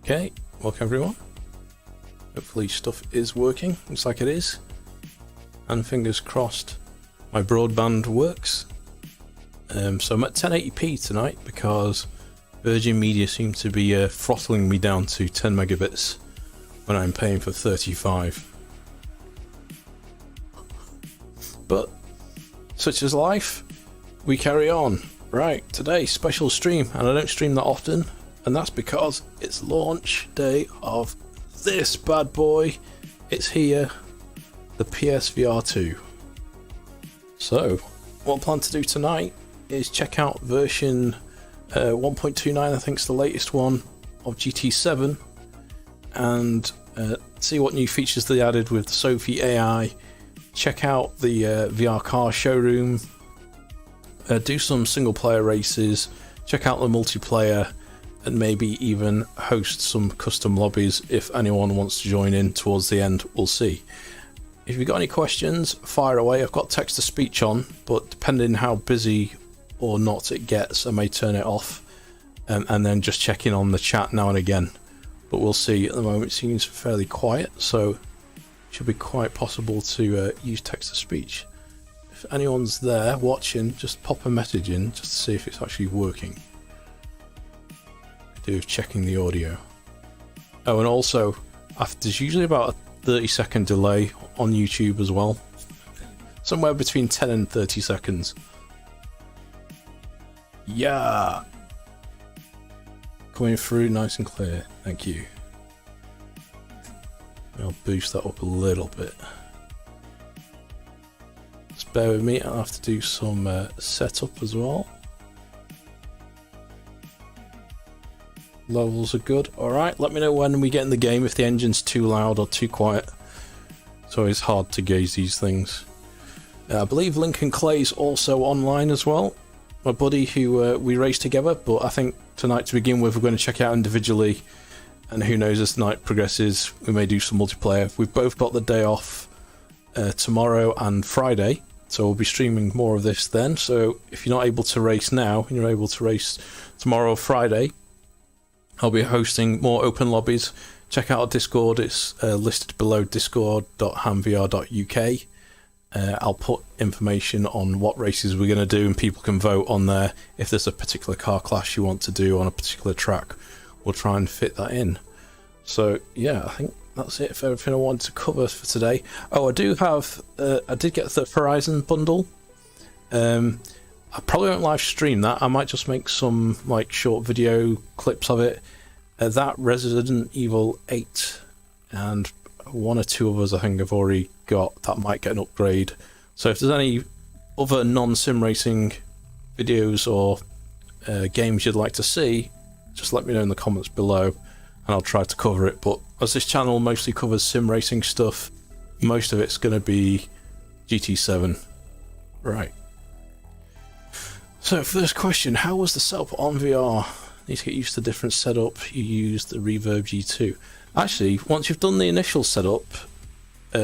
Okay, welcome everyone. Hopefully stuff is working, looks like it is. And fingers crossed my broadband works. So I'm at 1080p tonight because Virgin Media seem to be throttling me down to 10 megabits when I'm paying for 35. But such is life, we carry on. Right, today special stream, and I don't stream that often, and that's because it's launch day of this bad boy. It's here, the PSVR2. So what I plan to do tonight is check out version 1.29, I think is the latest one, of GT7, and see what new features they added with the Sophy AI, check out the VR car showroom, do some single player races, check out the multiplayer, and maybe even host some custom lobbies if anyone wants to join in towards the end. We'll see. If you've got any questions, fire away. I've got text to speech on, but depending how busy or not it gets, I may turn it off and then just check in on the chat now and again. But we'll see. At the moment it seems fairly quiet, so it should be quite possible to use text to speech. If anyone's there watching, just pop a message in just to see if it's actually working. Do checking the audio. Oh, and also there's usually about a 30-second delay on YouTube as well, somewhere between 10 and 30 seconds. Yeah, coming through nice and clear, thank you. I'll boost that up a little bit. Just bear with me, I'll have to do some setup as well. Levels are good. Alright, let me know when we get in the game if the engine's too loud or too quiet. It's always hard to gauge these things. I believe Lincoln Clay's also online as well. My buddy who we raced together, but I think tonight to begin with we're going to check out individually, and who knows, as the night progresses we may do some multiplayer. We've both got the day off tomorrow and Friday, so we'll be streaming more of this then. So if you're not able to race now and you're able to race tomorrow or Friday, I'll be hosting more open lobbies. Check out our Discord, it's listed below, discord.hamvr.uk. I'll put information on what races we're going to do, and people can vote on there. If there's a particular car class you want to do on a particular track, we'll try and fit that in. So yeah, I think that's it for everything I wanted to cover for today. Oh, I do have, I did get the Horizon bundle. I probably won't live stream that. I might just make some like short video clips of it. That Resident Evil 8 and one or two others I think I've already got that might get an upgrade. So if there's any other non-sim racing videos or games you'd like to see, just let me know in the comments below and I'll try to cover it. But as this channel mostly covers sim racing stuff, most of it's going to be GT7. Right. So first question, how was the setup on VR? Need to get used to different setup. You use the Reverb G2. Actually, once you've done the initial setup,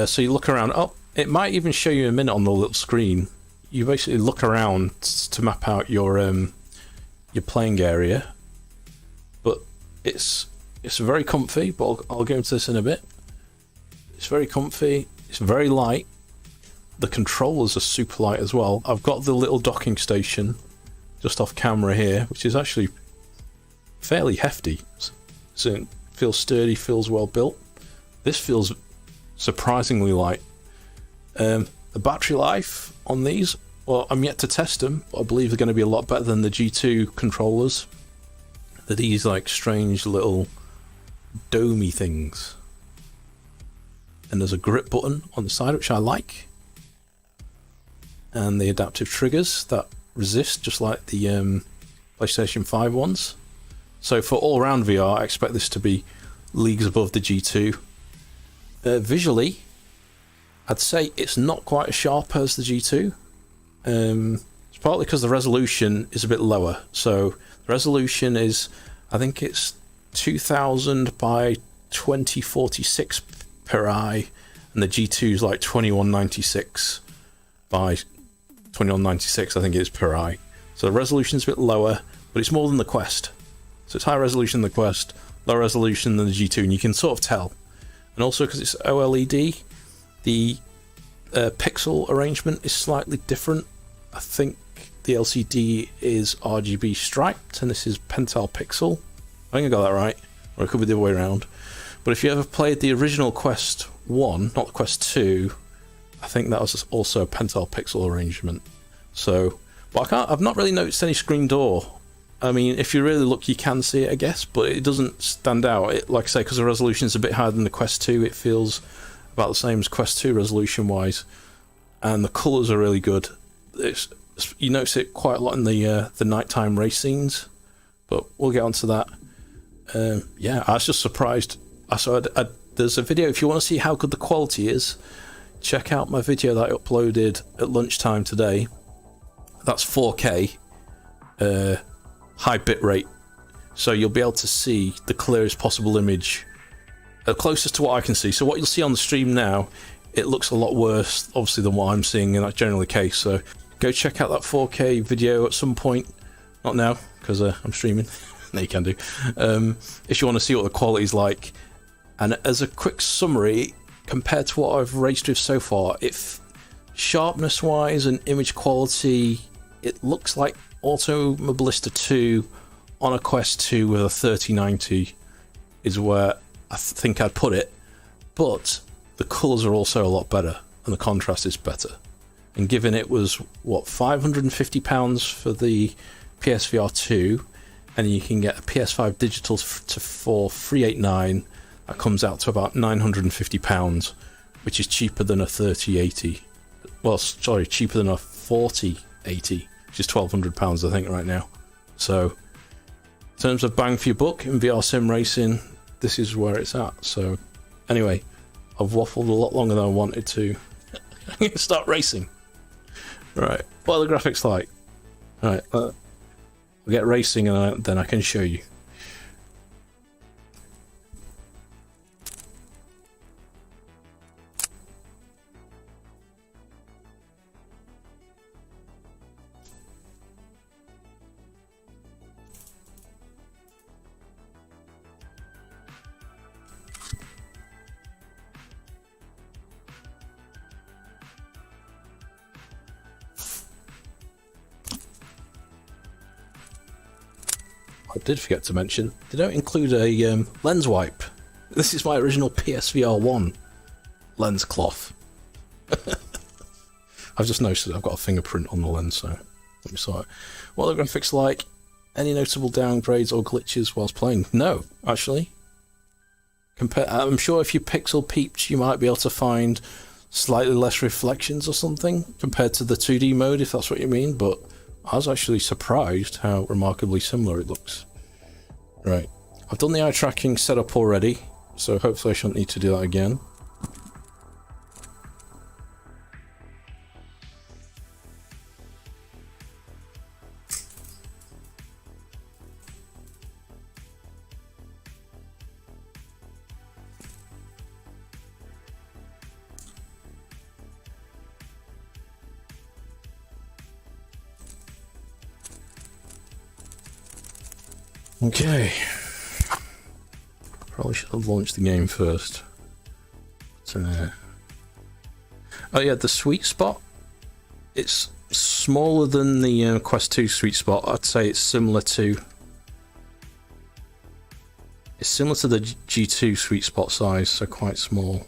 so you look around, oh, it might even show you in a minute on the little screen. You basically look around to map out your playing area. But it's very comfy, but I'll go into this in a bit. It's very comfy, it's very light. The controllers are super light as well. I've got the little docking station just off camera here, which is actually fairly hefty. So it feels sturdy, feels well built. This feels surprisingly light. The battery life on these, well, I'm yet to test them, but I believe they're going to be a lot better than the G2 controllers. They're these like strange little domey things. And there's a grip button on the side, which I like. And the adaptive triggers that resist, just like the PlayStation 5 ones. So for all-round VR, I expect this to be leagues above the G2. Visually, I'd say it's not quite as sharp as the G2. It's partly because the resolution is a bit lower. So the resolution is, I think it's 2000 by 2046 per eye, and the G2 is like 2196 by 2196, I think it is per eye. So the resolution is a bit lower, but it's more than the Quest. So it's higher resolution than the Quest, lower resolution than the G2, and you can sort of tell. And also because it's OLED, the pixel arrangement is slightly different. I think the LCD is RGB striped, and this is Pentel pixel. I think I got that right, or it could be the other way around. But if you ever played the original Quest 1, not the Quest 2, I think that was also a Pentel pixel arrangement. So, but I've not really noticed any screen door. I mean, if you really look, you can see it, I guess, but it doesn't stand out. It, like I say, because the resolution is a bit higher than the Quest 2, it feels about the same as Quest 2 resolution-wise. And the colours are really good. You notice it quite a lot in the nighttime race scenes, but we'll get onto that. Yeah, I was just surprised. There's a video, if you want to see how good the quality is, check out my video that I uploaded at lunchtime today. That's 4K, high bitrate, so you'll be able to see the clearest possible image, closest to what I can see. So what you'll see on the stream now, it looks a lot worse, obviously, than what I'm seeing, and that's generally the case. So go check out that 4K video at some point. Not now, because I'm streaming. No, you can do. If you want to see what the quality's like. And as a quick summary, compared to what I've raced with so far, if sharpness-wise and image quality, it looks like Automobilista 2 on a Quest 2 with a 3090 is where I think I'd put it. But the colours are also a lot better, and the contrast is better. And given it was, what, £550 for the PSVR2, and you can get a PS5 digital for $389, that comes out to about £950, which is cheaper than a 3080. Well, sorry, cheaper than a 4080, which is £1,200, I think, right now. So, in terms of bang for your buck in VR sim racing, this is where it's at. So, anyway, I've waffled a lot longer than I wanted to. I'm going to start racing. Right, what are the graphics like? Right, we'll get racing and then I can show you. I did forget to mention, they don't include a lens wipe. This is my original PSVR1 lens cloth. I've just noticed that I've got a fingerprint on the lens, so let me sort it. What are the graphics like? Any notable downgrades or glitches whilst playing? No, actually. I'm sure if you pixel peeped, you might be able to find slightly less reflections or something compared to the 2D mode, if that's what you mean, but I was actually surprised how remarkably similar it looks. Right, I've done the eye tracking setup already, so hopefully I shouldn't need to do that again. Okay, probably should have launched the game first. Oh yeah, the sweet spot, it's smaller than the Quest 2 sweet spot. I'd say it's similar to the G2 sweet spot size, so quite small.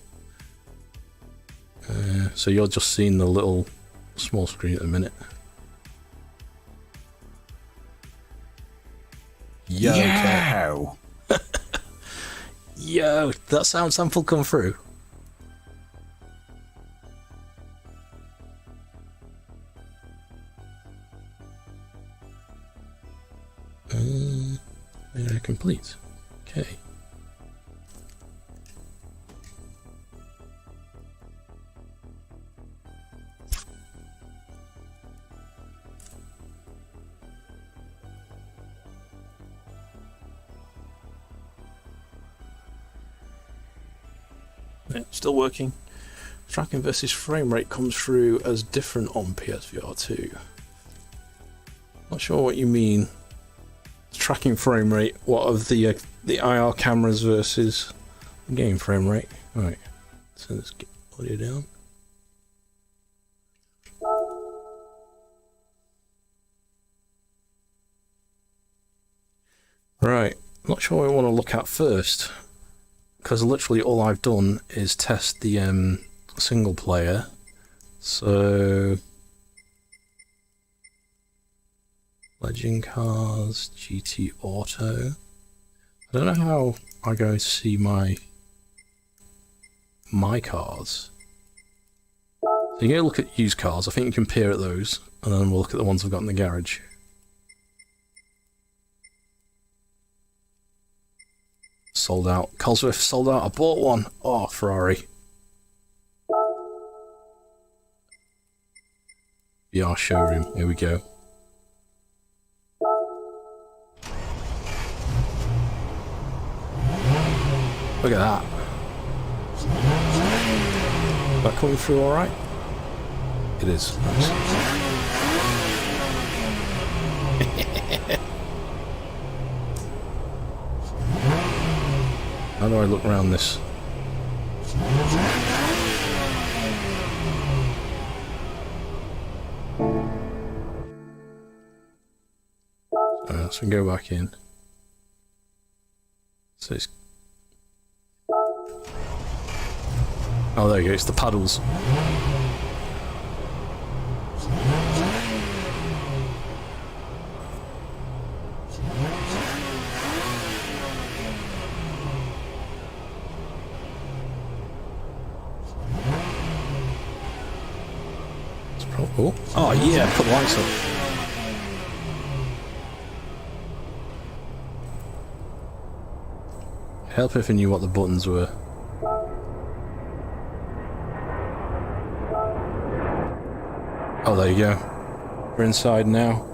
So you're just seeing the little small screen at the minute. Yo, okay. Yo, that sound sample come through? Yeah, complete. Okay. Yeah, still working. Tracking versus frame rate comes through as different on PSVR2. Not sure what you mean. Tracking frame rate. What of the IR cameras versus game frame rate? Right. So let's get audio down. Right. Not sure what I want to look at first, because literally all I've done is test the single player. So Legend Cars, GT Auto. I don't know how I go to see my cars. So you go look at used cars. I think you can peer at those, and then we'll look at the ones I've got in the garage. Sold out. Cosworth sold out. I bought one. Oh, Ferrari. VR showroom. Here we go. Look at that. Is that coming through alright? It is. Nice. How do I look around this? So we can go back in. So it's... Oh, there you go, it's the paddles. Oh yeah, put the lights up. Help if I knew what the buttons were. Oh, there you go. We're inside now.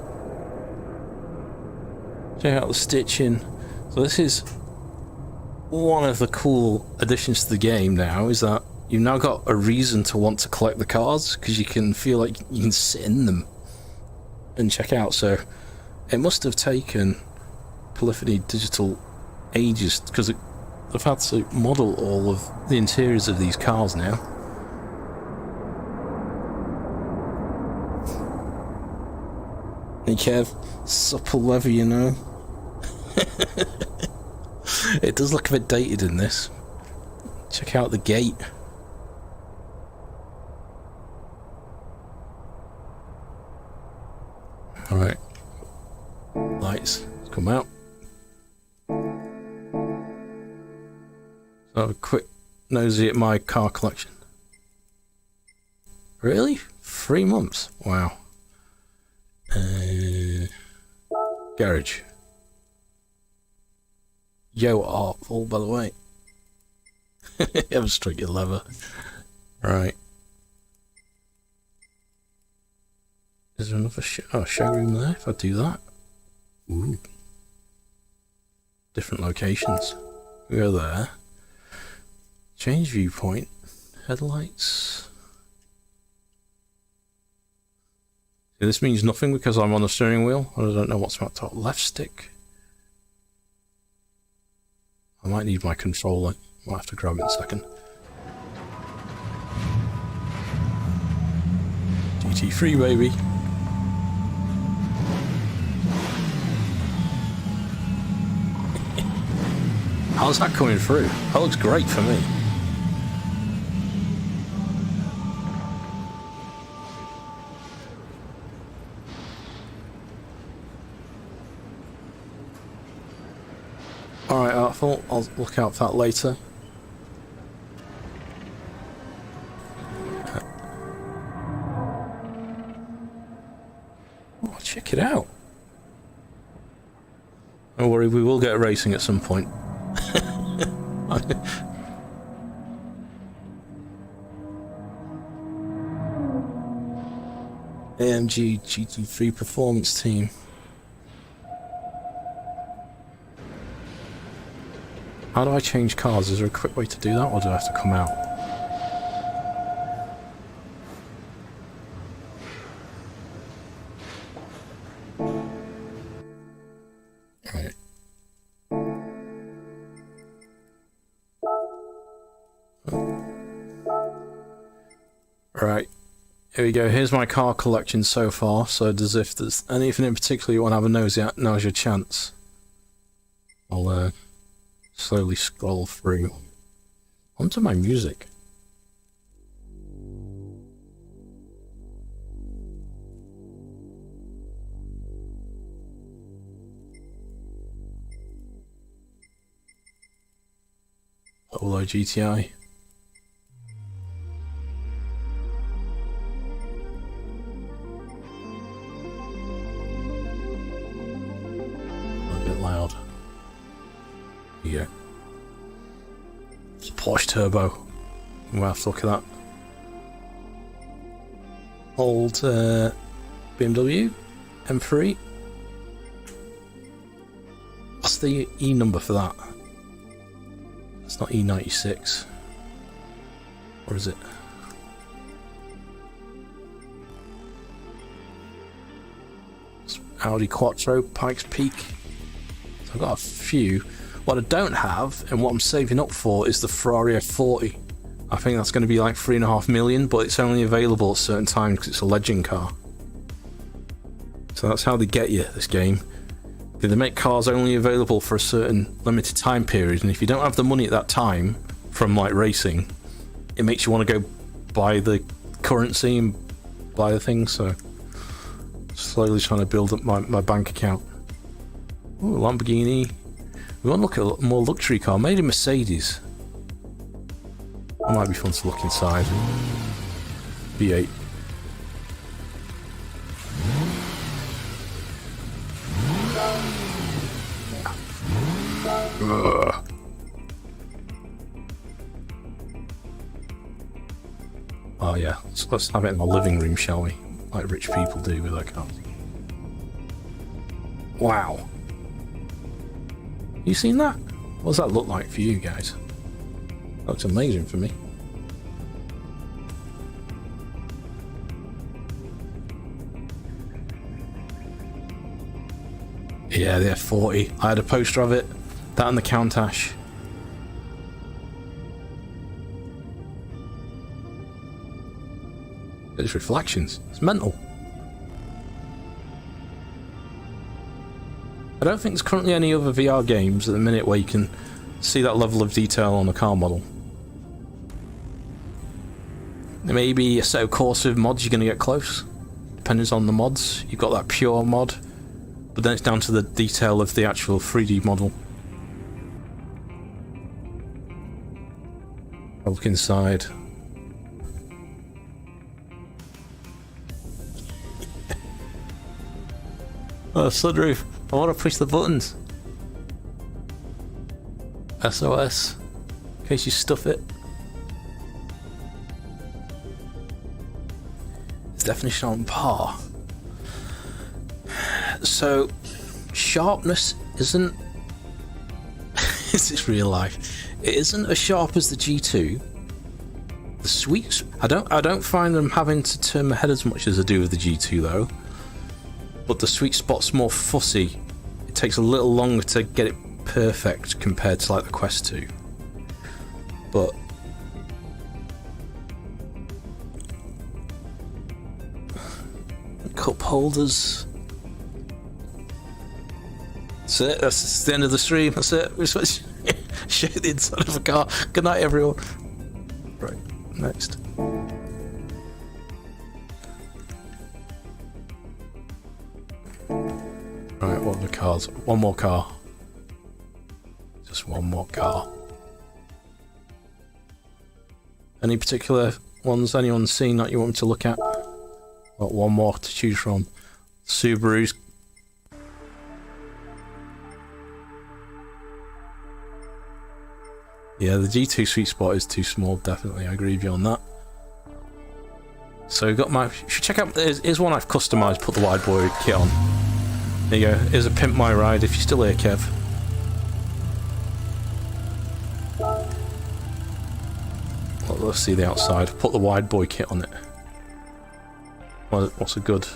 Check out the stitching. So this is one of the cool additions to the game now, is that you've now got a reason to want to collect the cars, because you can feel like you can sit in them and check out. So it must have taken Polyphony Digital ages, because they've had to model all of the interiors of these cars now. Hey Kev, supple leather, you know. It does look a bit dated in this. Check out the gate. Alright. Lights, come out. So have a quick nosy at my car collection. Really? 3 months? Wow. Garage. Yo, artful, by the way. You haven't struck your lever. Right. Is there another showroom there if I do that? Ooh. Different locations. We go there. Change viewpoint. Headlights. See, this means nothing because I'm on the steering wheel. I don't know what's my top left stick. I might need my controller. Might have to grab it in a second. GT3 baby. How's that coming through? That looks great for me. Alright, Artful, I'll look out for that later. Oh, check it out. Don't worry, we will get racing at some point. AMG GT3 Performance Team. How do I change cars? Is there a quick way to do that, or do I have to come out? Right. Right. Here we go. Here's my car collection so far. So as if there's anything in particular you want to have a nosy at, now's your chance. I'll slowly scroll through onto my music. Hello GTI. A bit loud. Yeah. It's a Porsche Turbo. We'll have to look at that. Old BMW M3. What's the E number for that? It's not E96. Or is it? It's Audi Quattro, Pikes Peak. So I've got a few. What I don't have, and what I'm saving up for, is the Ferrari F40. I think that's going to be like 3.5 million, but it's only available at certain times because it's a legend car. So that's how they get you, this game. They make cars only available for a certain limited time period, and if you don't have the money at that time from like racing, it makes you want to go buy the currency and buy the things. So slowly trying to build up my bank account. Ooh, Lamborghini. We want to look at a more luxury car, maybe Mercedes. That might be fun to look inside. V8. Ugh. Oh yeah, let's have it in my living room, shall we? Like rich people do with their cars. Wow. You seen that? What does that look like for you guys? That looks amazing for me. Yeah, the F40. I had a poster of it. That and the Countach. It's reflections. It's mental. I don't think there's currently any other VR games at the minute where you can see that level of detail on the car model. Maybe a set of coursive mods you're going to get close. Depending on the mods. You've got that pure mod, but then it's down to the detail of the actual 3D model. I'll look inside. Oh, sunroof. I want to push the buttons. SOS. In case you stuff it. Definition on par. So, sharpness isn't... This is real life. It isn't as sharp as the G2. The sweets... I don't find them having to turn my head as much as I do with the G2 though. But the sweet spot's more fussy. It takes a little longer to get it perfect compared to like the Quest 2. But cup holders. That's it. That's the end of the stream. That's it. We're supposed to show the inside of a car. Good night, everyone. Right, next. Right, what are the cars? One more car. Just one more car. Any particular ones anyone's seen that you want me to look at? Got one more to choose from. Subarus. Yeah, the G2 sweet spot is too small, definitely. I agree with you on that. So we've got my... You should check out... Here's one I've customised, put the wide boy kit on. There you go. Here's a Pimp My Ride, if you're still here, Kev. Well, let's see the outside. Put the wide boy kit on it. What's a good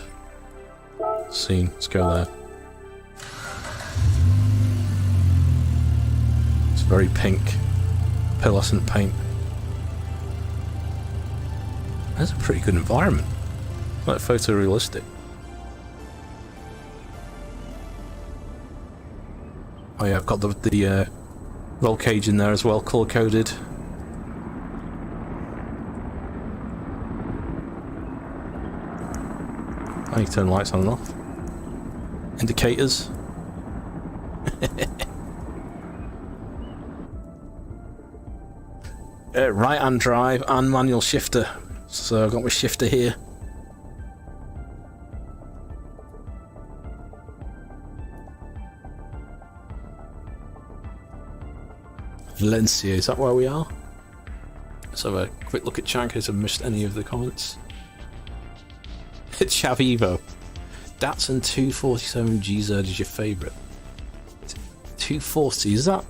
scene? Let's go there. It's very pink. Pearlescent paint. That's a pretty good environment. Like photorealistic. Oh yeah, I've got the roll cage in there as well, colour coded. I need to turn lights on and off. Indicators. Right hand drive and manual shifter. So I've got my shifter here. Valencia, is that where we are? Let's have a quick look at chat in case I've missed any of the comments. Chavivo. Datsun 247 GZ is your favourite. 240, is that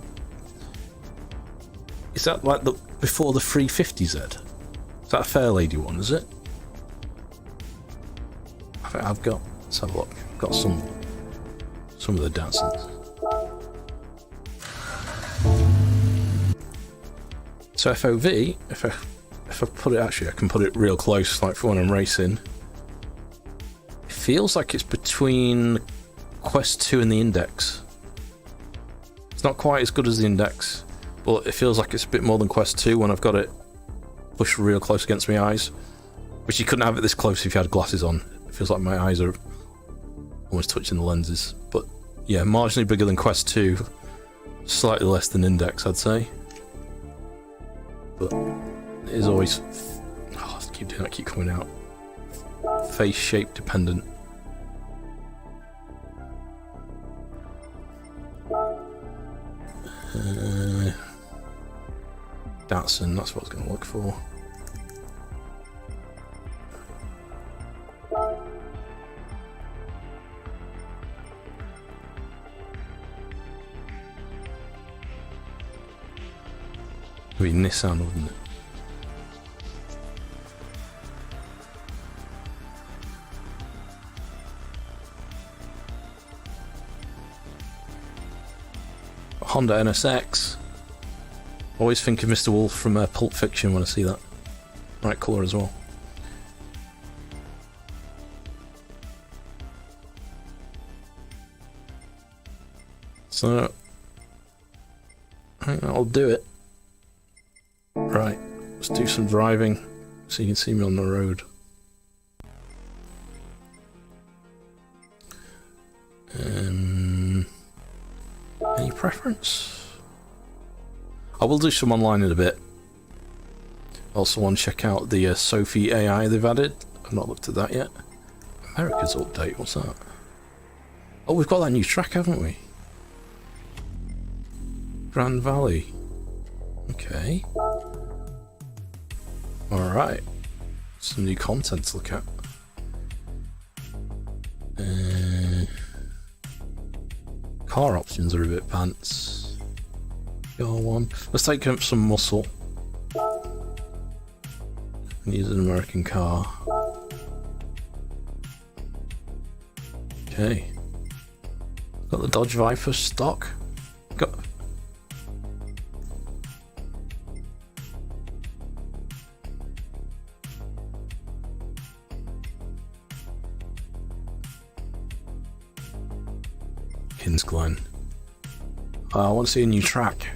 like the before the 350Z? Is that a Fairlady one, is it? I think I've got, let's have a look. I've got some of the Datsuns. So FOV, if I put it, actually I can put it real close, like for when I'm racing. It feels like it's between Quest 2 and the Index. It's not quite as good as the Index, but it feels like it's a bit more than Quest 2 when I've got it pushed real close against my eyes. Which you couldn't have it this close if you had glasses on. It feels like my eyes are almost touching the lenses. But yeah, marginally bigger than Quest 2, slightly less than Index, I'd say. But it is always... Oh, I keep doing that, keep coming out. Face shape dependent. Datsun, that's what I was going to look for. It'd be Nissan, wouldn't it? Honda NSX. Always think of Mr. Wolf from Pulp Fiction when I see that. Right colour as well. So, I think that'll do it. Right, let's do some driving so you can see me on the road. Any preference? I will do some online in a bit. Also want to check out the Sophy AI they've added. I've not looked at that yet. America's update, what's that? Oh, we've got that new track, haven't we? Grand Valley. Okay. Alright. Some new content to look at. Car options are a bit pants. Go on. Let's take up some muscle. And use an American car. Okay. Got the Dodge Viper stock. Got... Kinsglen. I want to see a new track.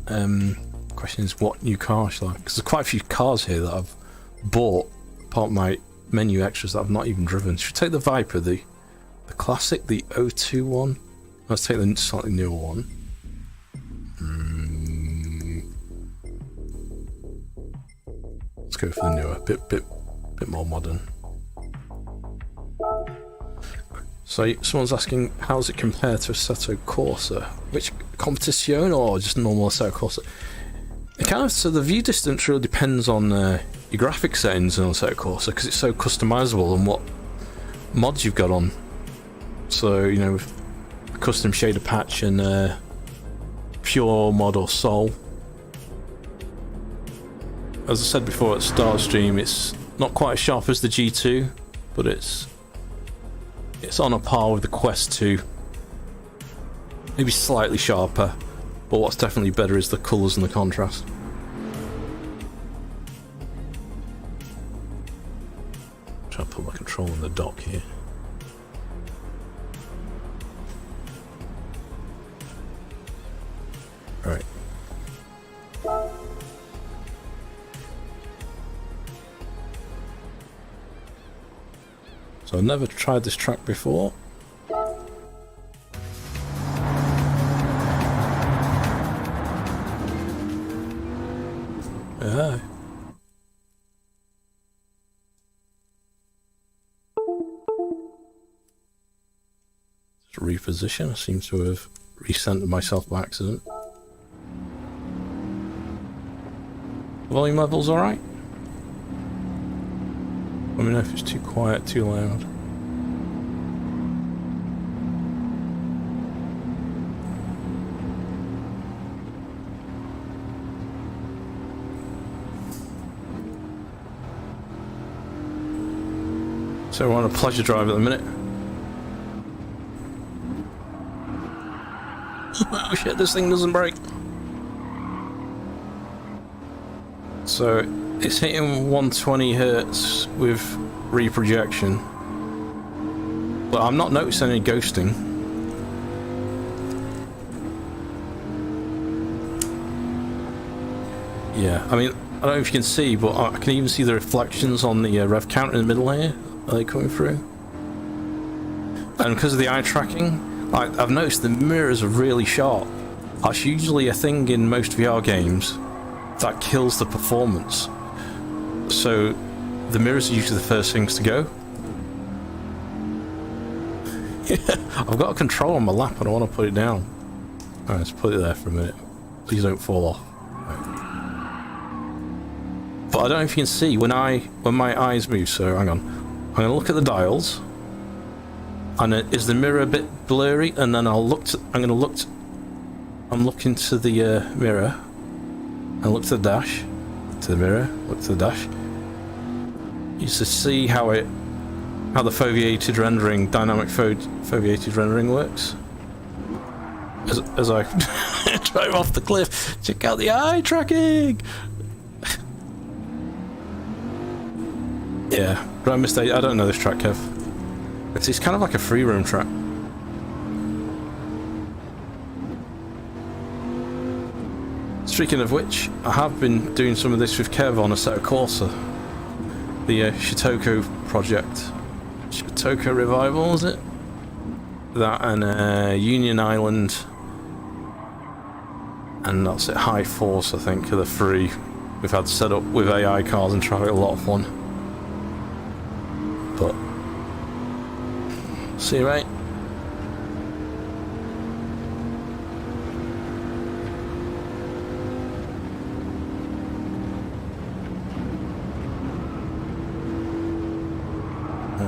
Question is, what new car shall I? Because there's quite a few cars here that I've bought, part of my menu extras that I've not even driven. Should we take the Viper, the classic, the O2 one? Let's take the slightly newer one. Let's go for the newer, bit more modern. So someone's asking, how does it compare to Assetto Corsa? Which Competizione or just normal Assetto Corsa? It kind of, so the view distance really depends on your graphics settings on Assetto Corsa because it's so customizable and what mods you've got on. So, you know, with custom shader patch and pure mod or soul. As I said before at the start of the stream, it's not quite as sharp as the G2, but it's on a par with the Quest 2. Maybe slightly sharper, but what's definitely better is the colours and the contrast. Try to put my control on the dock here. Right. So I've never tried this track before. Yeah. Just reposition. I seem to have recentered myself by accident. Volume level's alright. Let me know if it's too quiet, too loud. So we're on a pleasure drive at the minute. Oh shit, this thing doesn't break. So it's hitting 120 Hz with reprojection, but I'm not noticing any ghosting. Yeah, I mean, I don't know if you can see, but I can even see the reflections on the rev counter in the middle here. Are they coming through? And because of the eye tracking, I've noticed the mirrors are really sharp. That's usually a thing in most VR games that kills the performance. So the mirrors are usually the first things to go. I've got a control on my lap and I want to put it down. Alright, let's put it there for a minute. Please don't fall off. Right. But I don't know if you can see when my eyes move, so hang on. I'm going to look at the dials. And is the mirror a bit blurry? And then I'm looking to the mirror. And look to the dash. To the mirror, look to the dash. You to see how the foveated rendering, dynamic foveated rendering works. As I drive off the cliff, check out the eye tracking. Yeah, grand mistake. I don't know this track, Kev. It's kind of like a free roam track. Speaking of which, I have been doing some of this with Kev on Assetto Corsa, the Shitoko project. Shitoko Revival, is it? That and Union Island, and that's it. High Force, I think, are the three we've had set up with AI cars and traffic. A lot of fun. But see you, mate.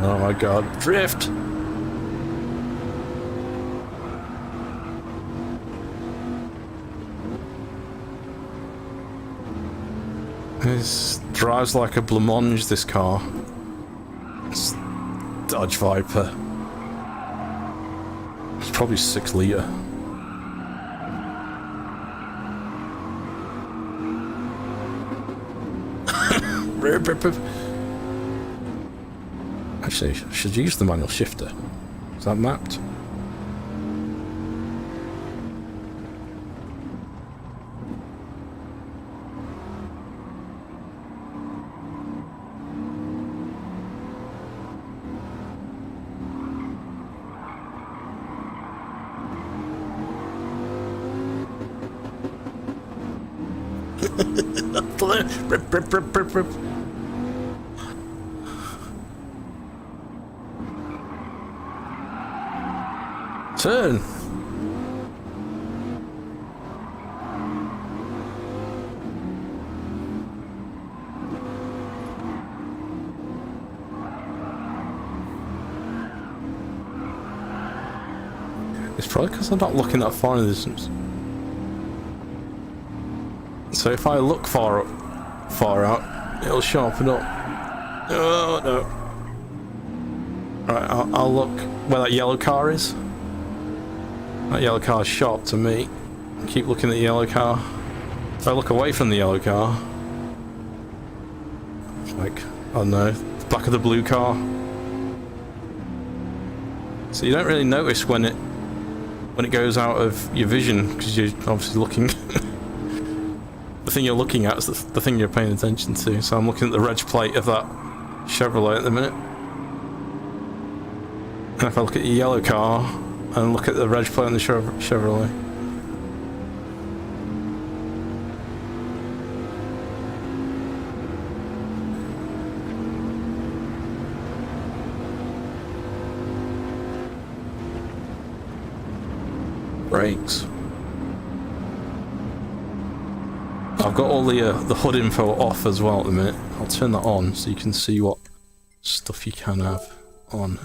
Oh my god, drift! This drives like a blancmange, this car. It's Dodge Viper. It's probably 6 litre. Actually, I should use the manual shifter. Is that mapped? to the rip, rip, rip, rip, rip. Turn. It's probably because I'm not looking that far in the distance. So if I look far out, it'll sharpen up. Oh no. Right, I'll look where that yellow car is. That yellow car is sharp to me. Keep looking at the yellow car. If I look away from the yellow car, like, I don't know, the back of the blue car. So you don't really notice when it goes out of your vision, because you're obviously looking. The thing you're looking at is the thing you're paying attention to. So I'm looking at the reg plate of that Chevrolet at the minute. And if I look at the yellow car and look at the reg plate on the Chevrolet. Brakes. I've got all the hood info off as well at the minute. I'll turn that on so you can see what stuff you can have on.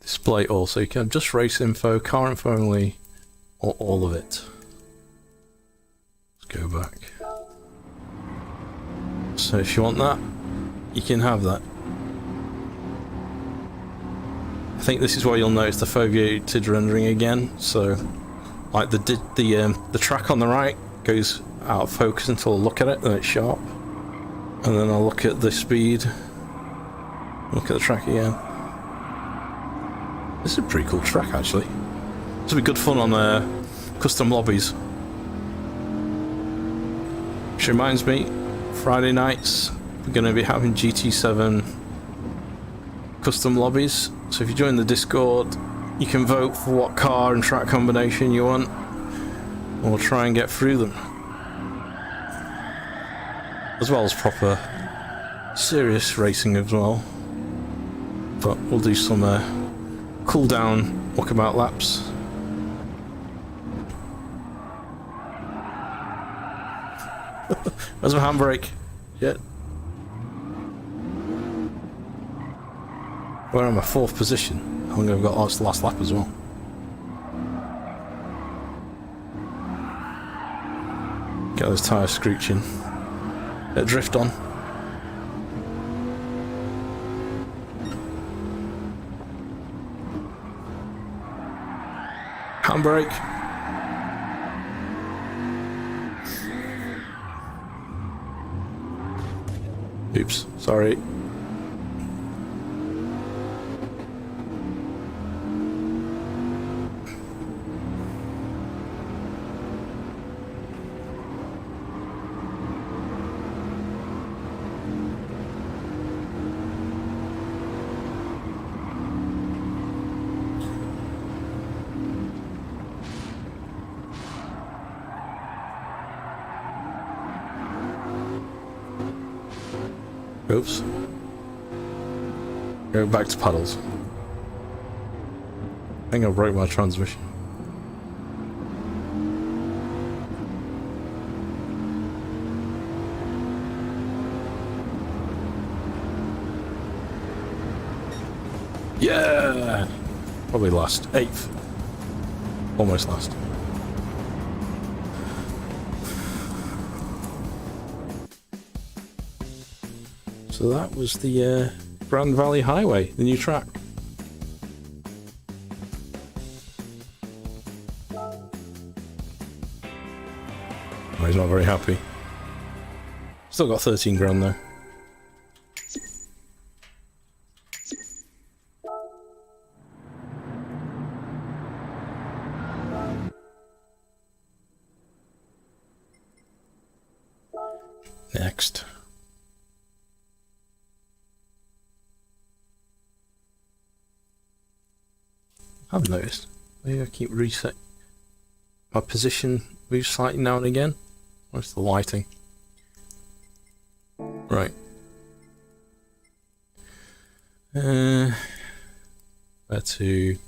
Display all, so you can have just race info, car info only, or all of it. Let's go back. So if you want that, you can have that. I think this is where you'll notice the foveated rendering again. So, like the track on the right goes out of focus until I look at it, then it's sharp, and then I'll look at the speed. Look at the track again. This is a pretty cool track, actually. This will be good fun on custom lobbies. Which reminds me, Friday nights we're going to be having GT7 custom lobbies. So if you join the Discord, you can vote for what car and track combination you want. And we'll try and get through them. As well as proper serious racing as well. But we'll do some cool down walkabout laps. Where's my handbrake? Shit. We're in my 4th position. I think I've got the last lap as well. Get those tyres screeching. Get drift on. Handbrake. Oops, sorry. Oops. Go back to puddles. I think I broke my transmission. Yeah! Probably last. 8th. Almost last. So that was the Grand Valley Highway, the new track. Oh, he's not very happy. Still got 13 grand though. Next. I've noticed. Maybe I keep reset my position move slightly now and again. Where's the lighting? Right. Where to...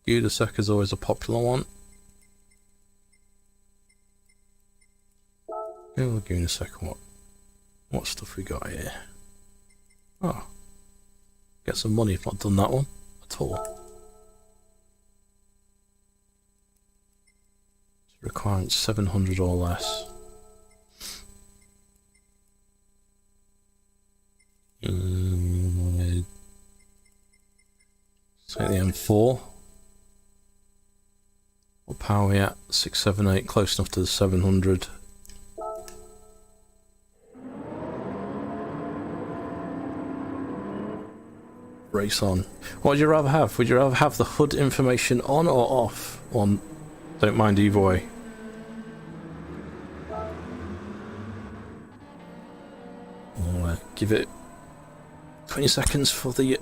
Laguna Seca is always a popular one. Laguna Seca, what stuff we got here? Oh. Get some money if not done that one at all. Requirement 700 or less. Take the M4. What power are we at? 678, close enough to the 700. Race on. What would you rather have? Would you rather have the HUD information on or off? On, don't mind either way. I'll give it 20 seconds for the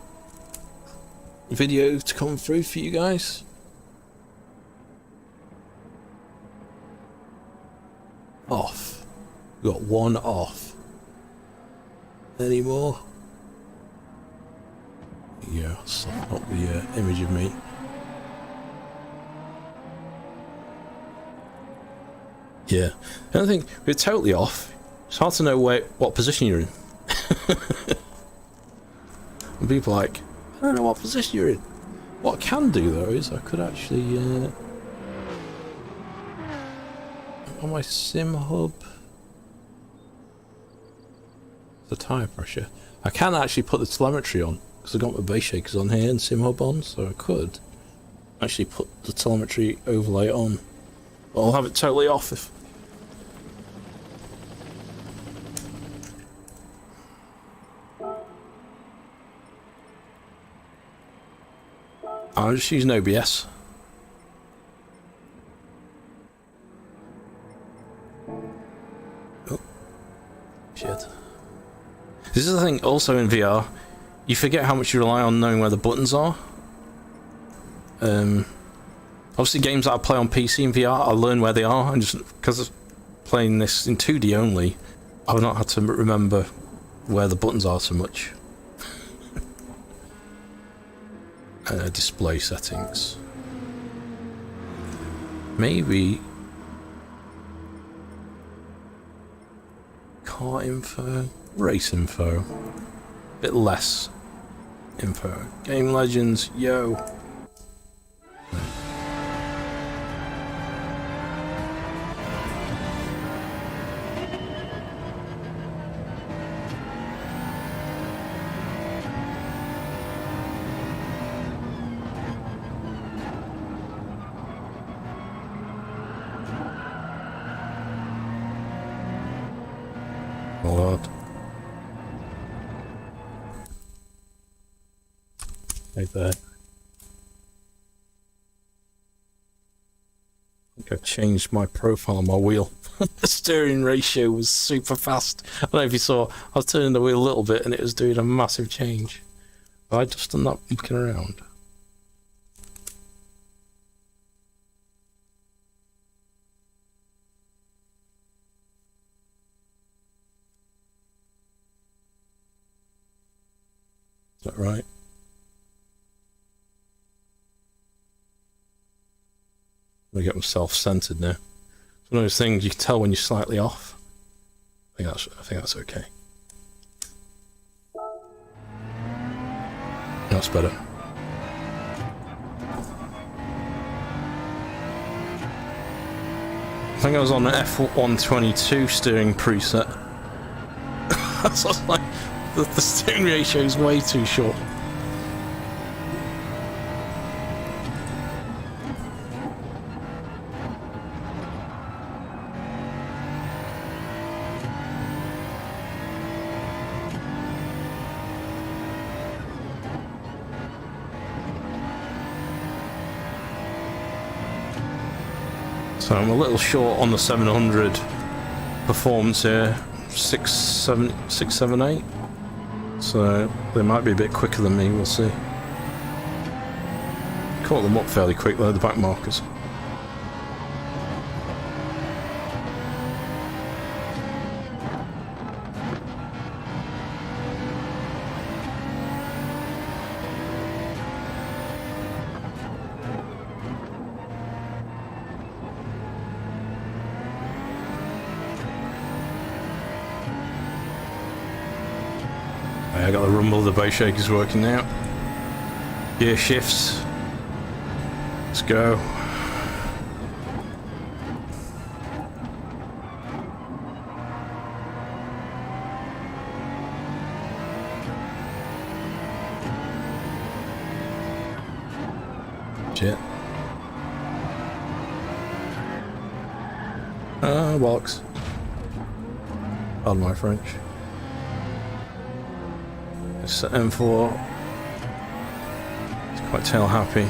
video to come through for you guys. Off. We've got one off. Any more? Yeah, soften up the image of me. Yeah, I don't think we're totally off. It's hard to know what position you're in. And people are like, I don't know what position you're in. What I can do though is I could actually on my sim hub, the tyre pressure, I can actually put the telemetry on because I've got my base shakers on here and sim hub on, so I could actually put the telemetry overlay on. But I'll have it totally off if I'm just using OBS. Oh, shit. This is the thing also in VR, you forget how much you rely on knowing where the buttons are. Obviously games that I play on PC and VR, I learn where they are, and just because of playing this in 2D only, I've not had to remember where the buttons are so much. Display settings. Maybe car info, race info, bit less info. Game Legends, yo. Right there. I think I've changed my profile on my wheel. The steering ratio was super fast. I don't know if you saw, I was turning the wheel a little bit and it was doing a massive change. But I just done that looking around. Is that right? I get myself centered now. It's one of those things you can tell when you're slightly off. I think that's okay. That's better. I think I was on the F122 steering preset. So I was like, the steering ratio is way too short. So I'm a little short on the 700 performance here, 678. So they might be a bit quicker than me, we'll see. Caught them up fairly quick though, the back markers. I got the rumble of the base shakers working now. Gear shifts. Let's go. Shit. Bollocks. Pardon my French. It's M4. It's quite tail happy.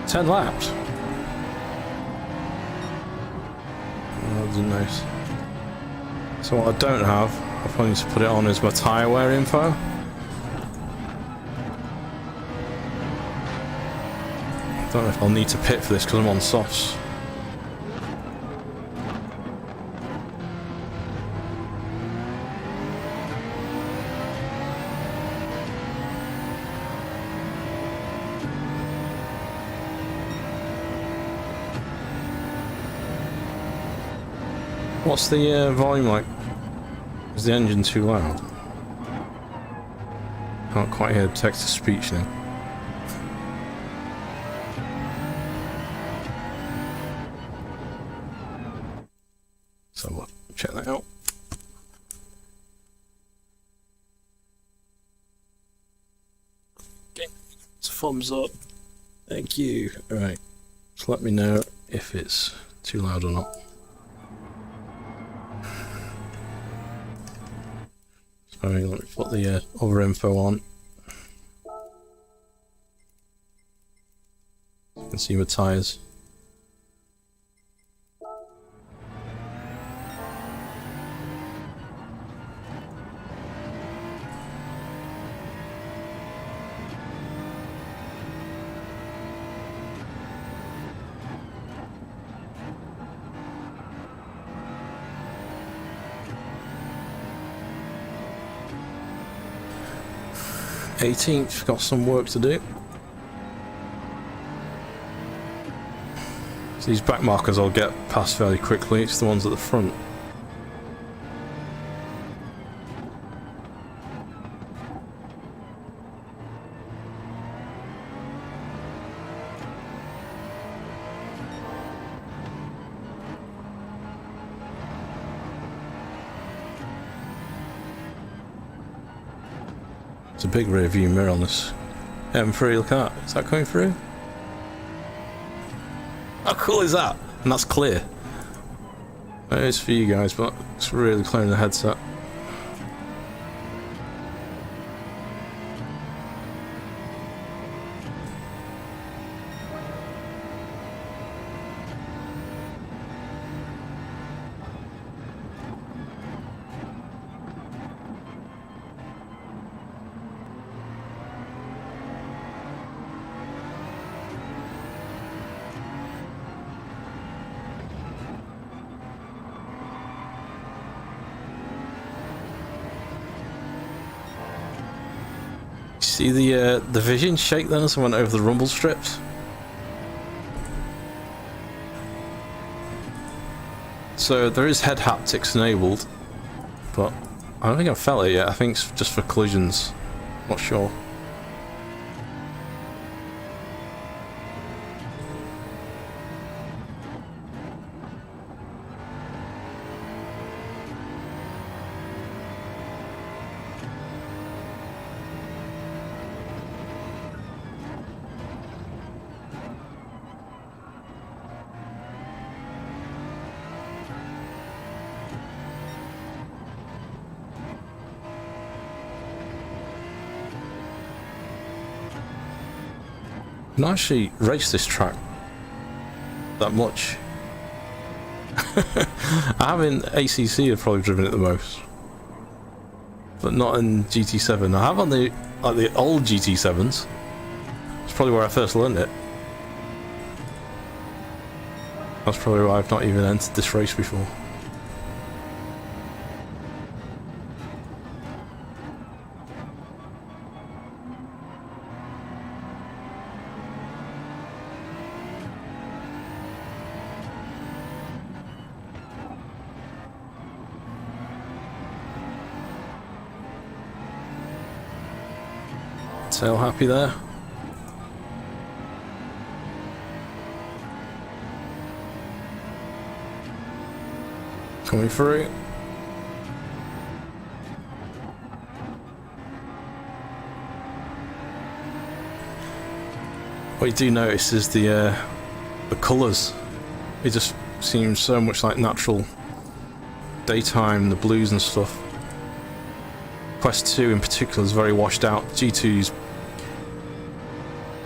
Ten laps. Oh, that wasn't nice. So what I don't have, I probably need to put it on, is my tyre wear info. I don't know if I'll need to pit for this because I'm on softs. What's the volume like? Is the engine too loud? Can't quite hear text-to-speech now. So we'll check that out. Okay, it's a thumbs up. Thank you. Alright, just let me know if it's too loud or not. Sorry, let me put the other info on. You can see my tyres. '18th, got some work to do. So these back markers I'll get past fairly quickly, it's the ones at the front. It's a big rear view mirror on this M3, look at that. Is that coming through? How cool is that? And that's clear. It is for you guys, but it's really clear in the headset. See the vision shake then as I went over the rumble strips? So there is head haptics enabled, but I don't think I've felt it yet. I think it's just for collisions. Not sure. I can actually race this track that much. I have in ACC, I've probably driven it the most, but not in GT7. I have on the old GT7s. It's probably where I first learned it. That's probably why I've not even entered this race before. Tail happy there. Coming through. What you do notice is the colours. It just seems so much like natural daytime, the blues and stuff. Quest 2 in particular is very washed out. G2's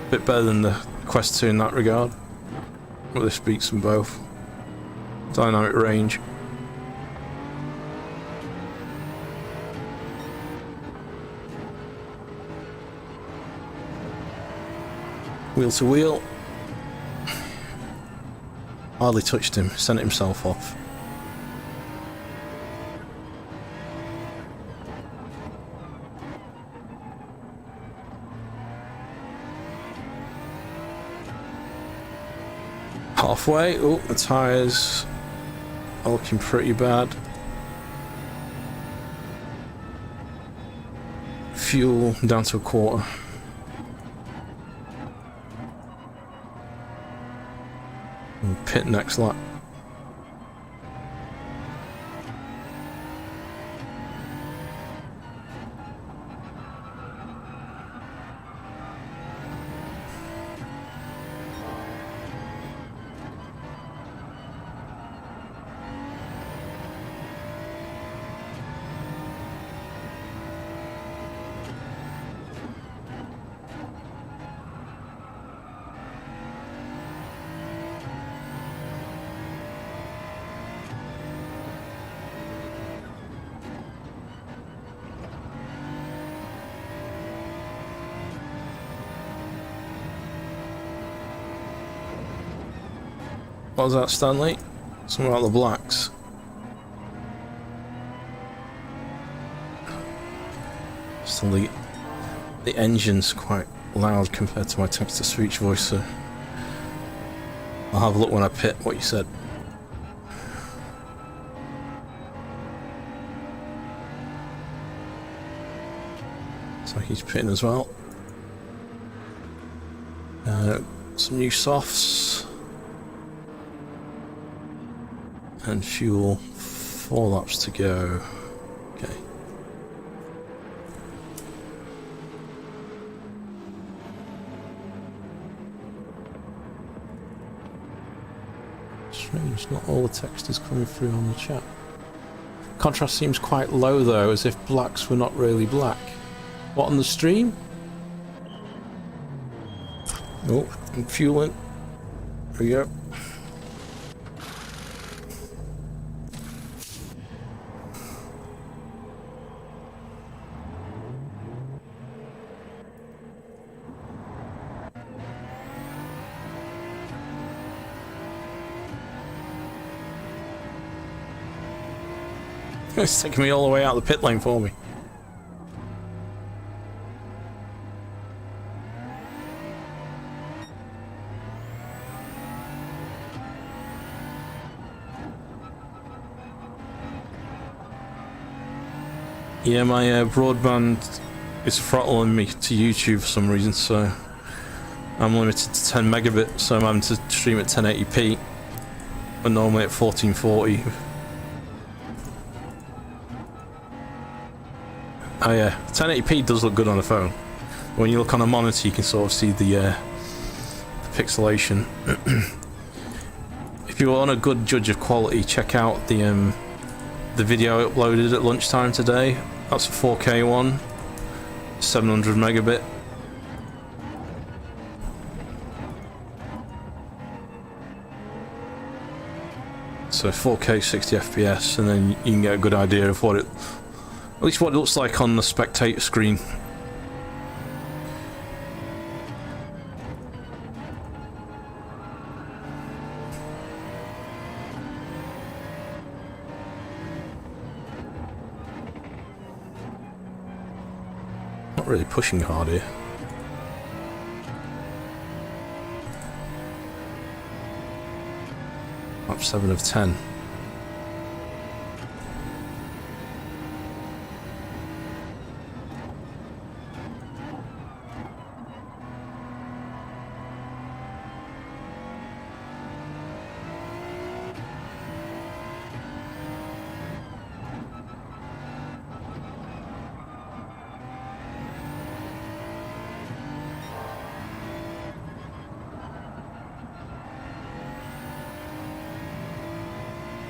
a bit better than the Quest 2 in that regard. But this beats them both. Dynamic range. Wheel to wheel. Hardly touched him, sent himself off. Halfway. Oh, the tyres are looking pretty bad. Fuel down to a quarter. And pit next lap. What was that, Stanley? Something about the blacks. Still the engine's quite loud compared to my text-to-speech voice, so I'll have a look when I pit what you said. So he's pitting as well. Some new softs. And fuel, 4 laps to go. Okay. Strange, not all the text is coming through on the chat. Contrast seems quite low though, as if blacks were not really black. What, on the stream? Oh, I'm fueling. There we go. It's taking me all the way out of the pit lane for me. Yeah, my broadband is throttling me to YouTube for some reason, so I'm limited to 10 megabit, so I'm having to stream at 1080p, but normally at 1440. Oh yeah, 1080p does look good on a phone. When you look on a monitor, you can sort of see the pixelation. If you want a good judge of quality, check out the video I uploaded at lunchtime today. That's a 4K one, 700 megabit. So 4K 60 FPS, and then you can get a good idea of what it, at least what it looks like on the spectator screen. Not really pushing hard here. Up 7 of 10.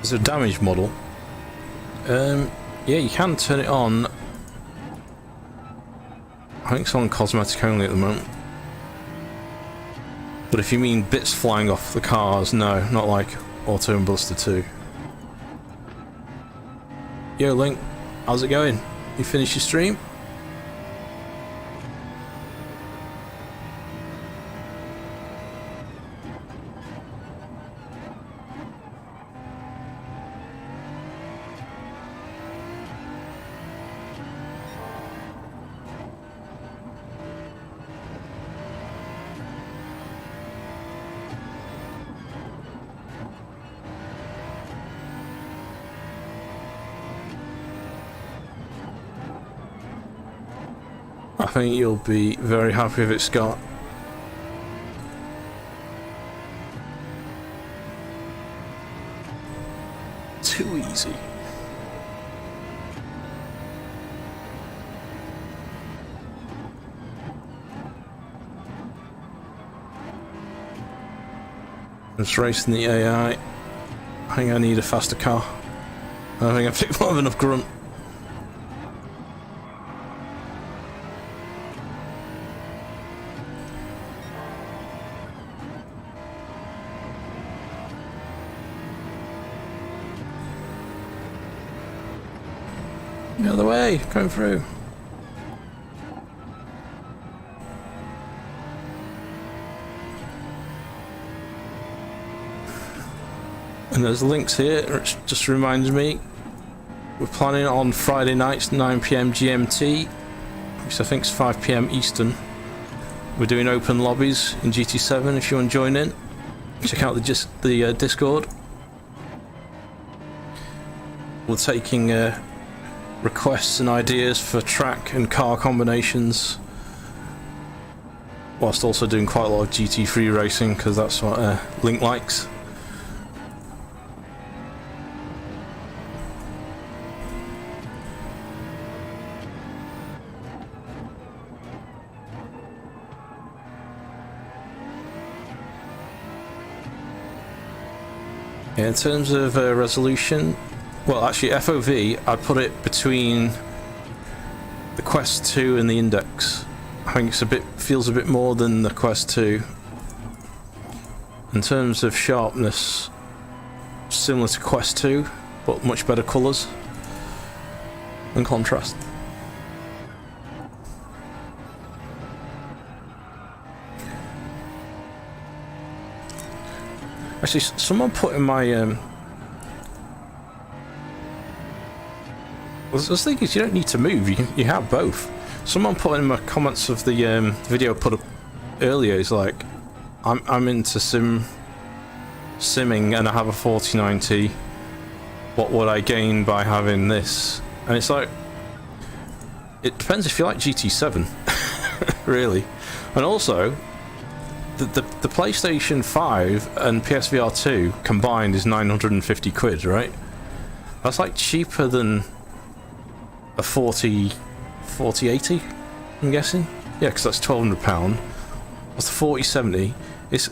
There's a damage model. Yeah, you can turn it on. I think it's on cosmetic only at the moment. But if you mean bits flying off the cars, no, not like Auto and Buster 2. Yo Link, how's it going? You finished your stream? I think you'll be very happy with it, Scott. Too easy. Just racing the AI. I think I need a faster car. I think I picked more than enough grunt. The other way, coming through. And there's links here, which just reminds me we're planning on Friday nights 9 PM GMT, which I think is 5 PM Eastern. We're doing open lobbies in GT7 if you want to join in. Check out the Discord. We're taking requests and ideas for track and car combinations, whilst also doing quite a lot of GT3 racing, because that's what Link likes. Yeah, in terms of resolution, well, actually, FOV, I'd put it between the Quest 2 and the Index. I think it's feels a bit more than the Quest 2. In terms of sharpness, similar to Quest 2, but much better colours and contrast. Actually, someone put in my I was thinking you don't need to move, you have both. Someone put in my comments of the video I put up earlier, is like, I'm into simming and I have a 4090, what would I gain by having this? And it's like, it depends if you like GT7, really. And also, the PlayStation 5 and PSVR2 combined is 950 quid, right? That's like cheaper than a 4080, I'm guessing. Yeah, because that's £1,200. What's the 4070? It's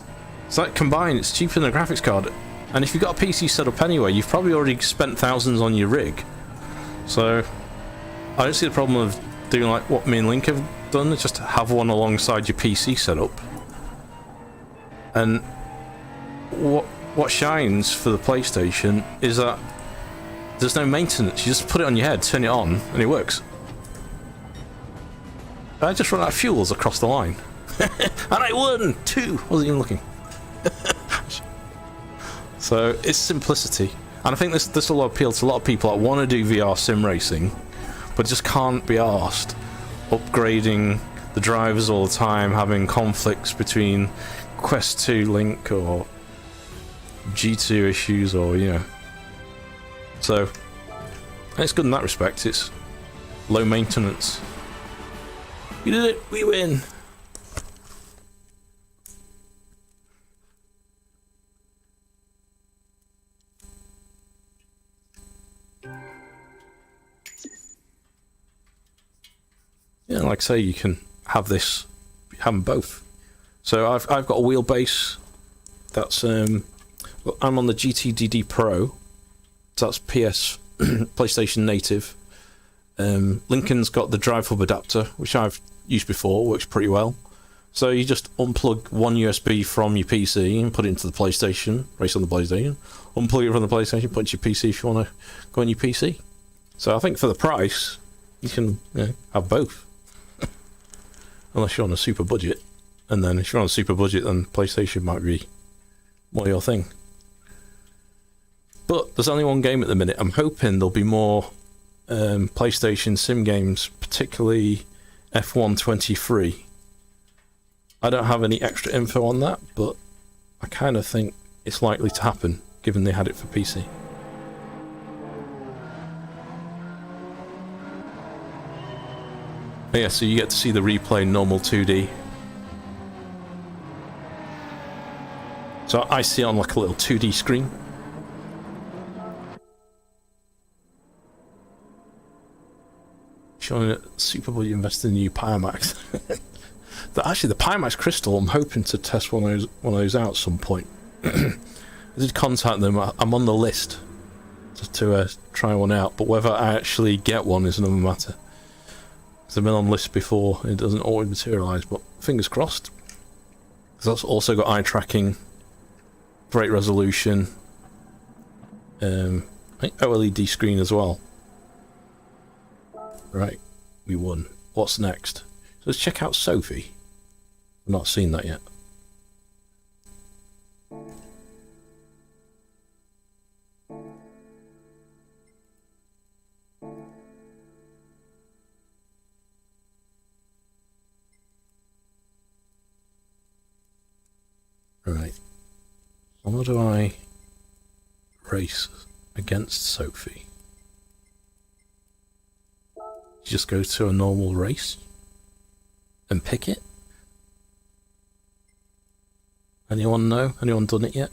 like combined, it's cheaper than a graphics card. And if you've got a PC set up anyway, you've probably already spent thousands on your rig. So I don't see the problem of doing like what me and Link have done, is just have one alongside your PC setup. And what what shines for the PlayStation is that there's no maintenance. You just put it on your head, turn it on, and it works. I just run out of fuels across the line. And I won! 2! Wasn't even looking. So, it's simplicity. And I think this will appeal to a lot of people that want to do VR sim racing, but just can't be arsed upgrading the drivers all the time, having conflicts between Quest 2 Link or G2 issues, or, you know. So, it's good in that respect. It's low maintenance. We did it! We win! Yeah, like I say, you can have this, have them both. So I've got a wheelbase. That's I'm on the GTDD Pro. So that's PlayStation native. Lincoln's got the drive hub adapter, which I've used before, works pretty well. So you just unplug one USB from your PC and put it into the PlayStation, race on the PlayStation. Unplug it from the PlayStation, put it into your PC if you want to go on your PC. So I think for the price, you can have both. Unless you're on a super budget. And then if you're on a super budget, then PlayStation might be more your thing. But there's only one game at the minute. I'm hoping there'll be more PlayStation sim games, particularly F1 23. I don't have any extra info on that, but I kind of think it's likely to happen, given they had it for PC. But yeah, so you get to see the replay in normal 2D. So I see it on like a little 2D screen. Showing that Super Budget invested in the new Pymax. Actually, the Pymax Crystal, I'm hoping to test one of those out at some point. I did contact them. I'm on the list to try one out, but whether I actually get one is another matter. I've been on lists before, it doesn't always materialise, but fingers crossed. It's also got eye tracking, great resolution, OLED screen as well. Right, we won. What's next? So let's check out Sophy. I've not seen that yet. Right. How do I race against Sophy? You just go to a normal race and pick it? Anyone know? Anyone done it yet?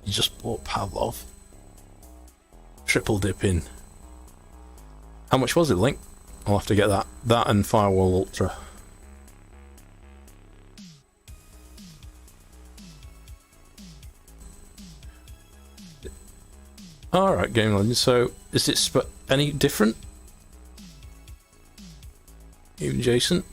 You just bought Pavlov. Triple dip in. How much was it, Link? I'll have to get that. That and Firewall Ultra. Alright, Game Legend. So, is it any different? Even Jason?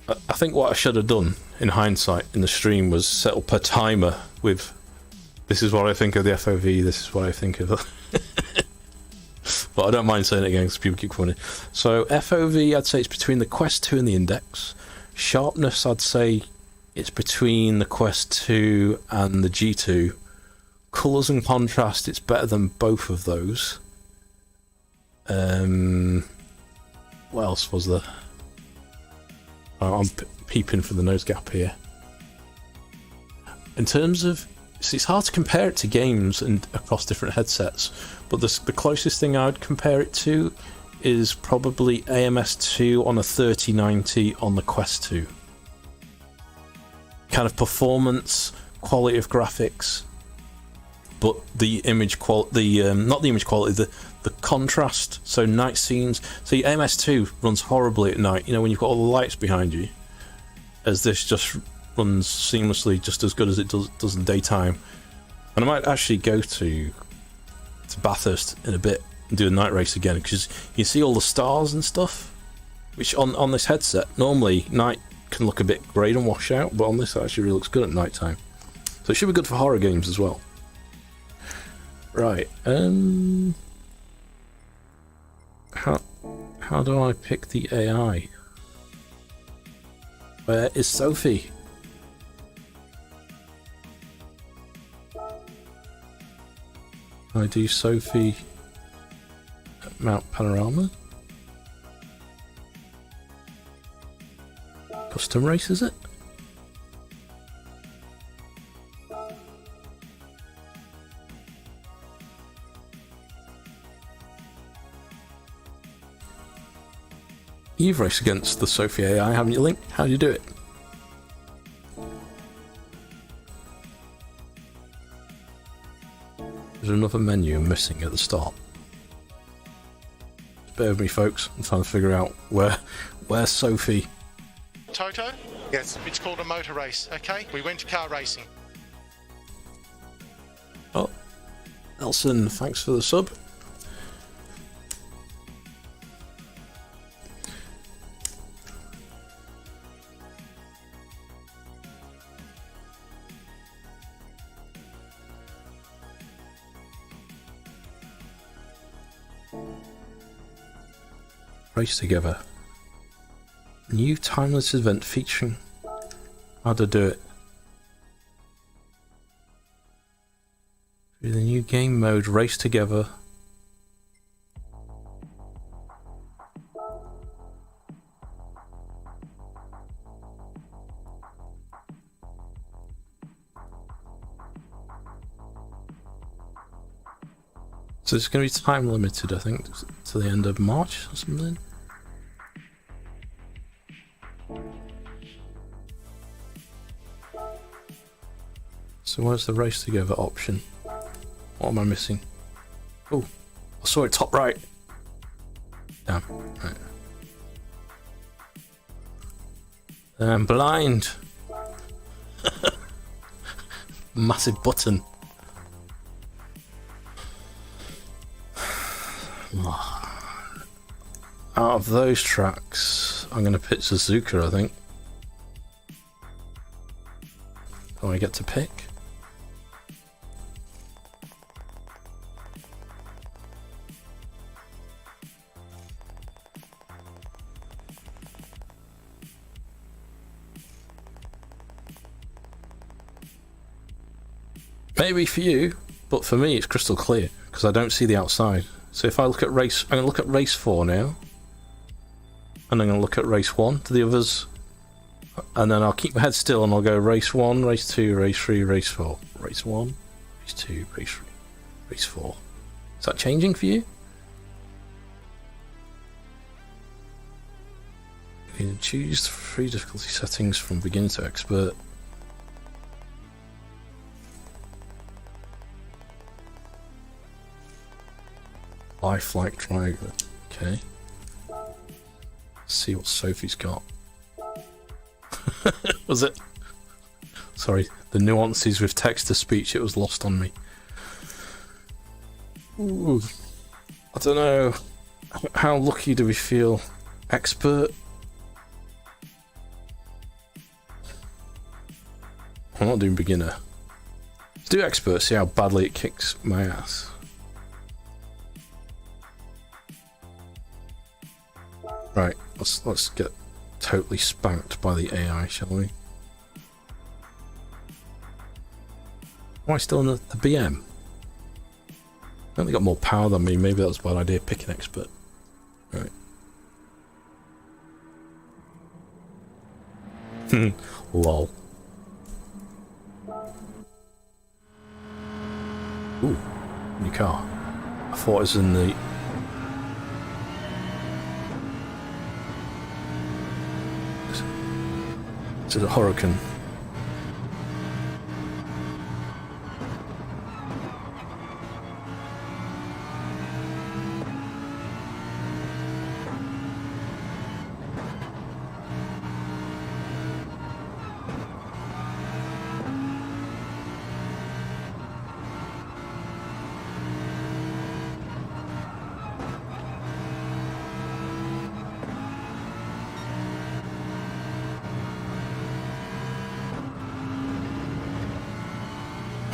I think what I should have done, in hindsight, in the stream was set up a timer with, this is what I think of the FOV, this is what I think of but I don't mind saying it again because people keep calling it. So FOV, I'd say it's between the Quest 2 and the Index. Sharpness, I'd say it's between the Quest 2 and the G2. Colours and contrast, it's better than both of those. What else was there? Oh, I'm peeping for the nose gap here. In terms of, see, it's hard to compare it to games and across different headsets, but the closest thing I would compare it to is probably AMS2 on a 3090 on the Quest 2. Kind of performance, quality of graphics, but the image quality, not the image quality, the contrast. So night scenes. See, MS2 runs horribly at night. You know, when you've got all the lights behind you, as this just runs seamlessly, just as good as it does in daytime. And I might actually go to Bathurst in a bit and do a night race again, because you see all the stars and stuff, which on this headset normally night can look a bit grey and wash out, but on this it actually really looks good at night time. So it should be good for horror games as well. Right, how do I pick the AI? Where is Sophy? I do Sophy at Mount Panorama. Custom race, is it? You've raced against the Sophy AI, haven't you, Link? How do you do it? There's another menu missing at the start. Bear with me, folks. I'm trying to figure out where's Sophy. Toto? Yes. It's called a motor race, okay? We went to car racing. Oh, Nelson, thanks for the sub. Race together. New timeless event featuring. How to do it? Through the new game mode, race together. So it's going to be time limited, I think, to the end of March or something. So where's the race together option? What am I missing? Oh, I saw it top right. Damn. Right. I'm blind. Massive button. Out of those tracks, I'm going to pick Suzuka, I think. Do I get to pick? Maybe for you, but for me it's crystal clear because I don't see the outside. So if I look at race, I'm going to look at race 4 now, and I'm going to look at race 1 to the others, and then I'll keep my head still and I'll go race 1, race 2, race 3, race 4, race 1, race 2, race 3, race 4. Is that changing for you? You can choose 3 difficulty settings from beginner to expert. Lifelike driver. Okay. Let's see what Sophie's got. Was it? Sorry, the nuances with text to speech, it was lost on me. Ooh. I don't know. How lucky do we feel? Expert? I'm not doing beginner. Let's do expert, see how badly it kicks my ass. Right, let's get totally spanked by the AI, shall we? Am I still in the BM? I think they got more power than me, maybe that was a bad idea, pick an expert. Right. Lol. Ooh, new car. I thought it was in the... To the Huracan.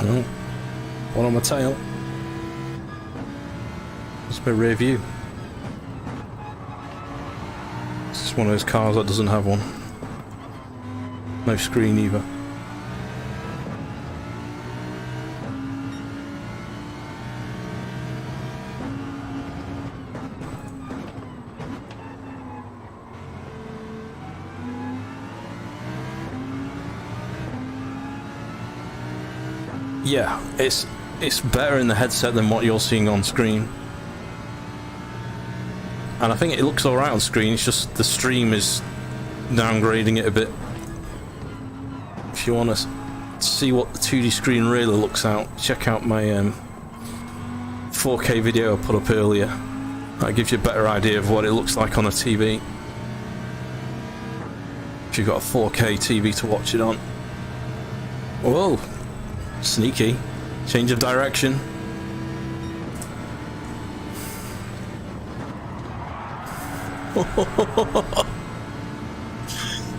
Oh, one on my tail. That's my rear view. This is one of those cars that doesn't have one. No screen either. Yeah, it's better in the headset than what you're seeing on screen. And I think it looks alright on screen, it's just the stream is downgrading it a bit. If you want to see what the 2D screen really looks out, check out my 4K video I put up earlier. That gives you a better idea of what it looks like on a TV. If you've got a 4K TV to watch it on. Whoa! Sneaky. Change of direction.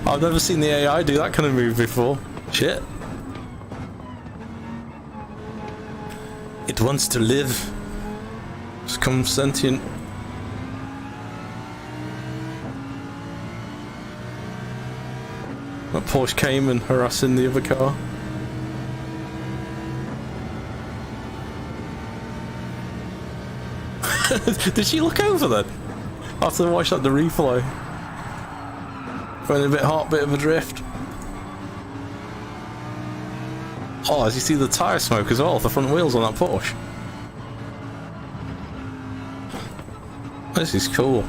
I've never seen the AI do that kind of move before. Shit. It wants to live. It's become sentient. That Porsche came and harassing the other car. Did she look over then? After I watched that the reflow. Going a bit hot, bit of a drift. Oh, as you see the tyre smoke as well, the front wheels on that Porsche. This is cool.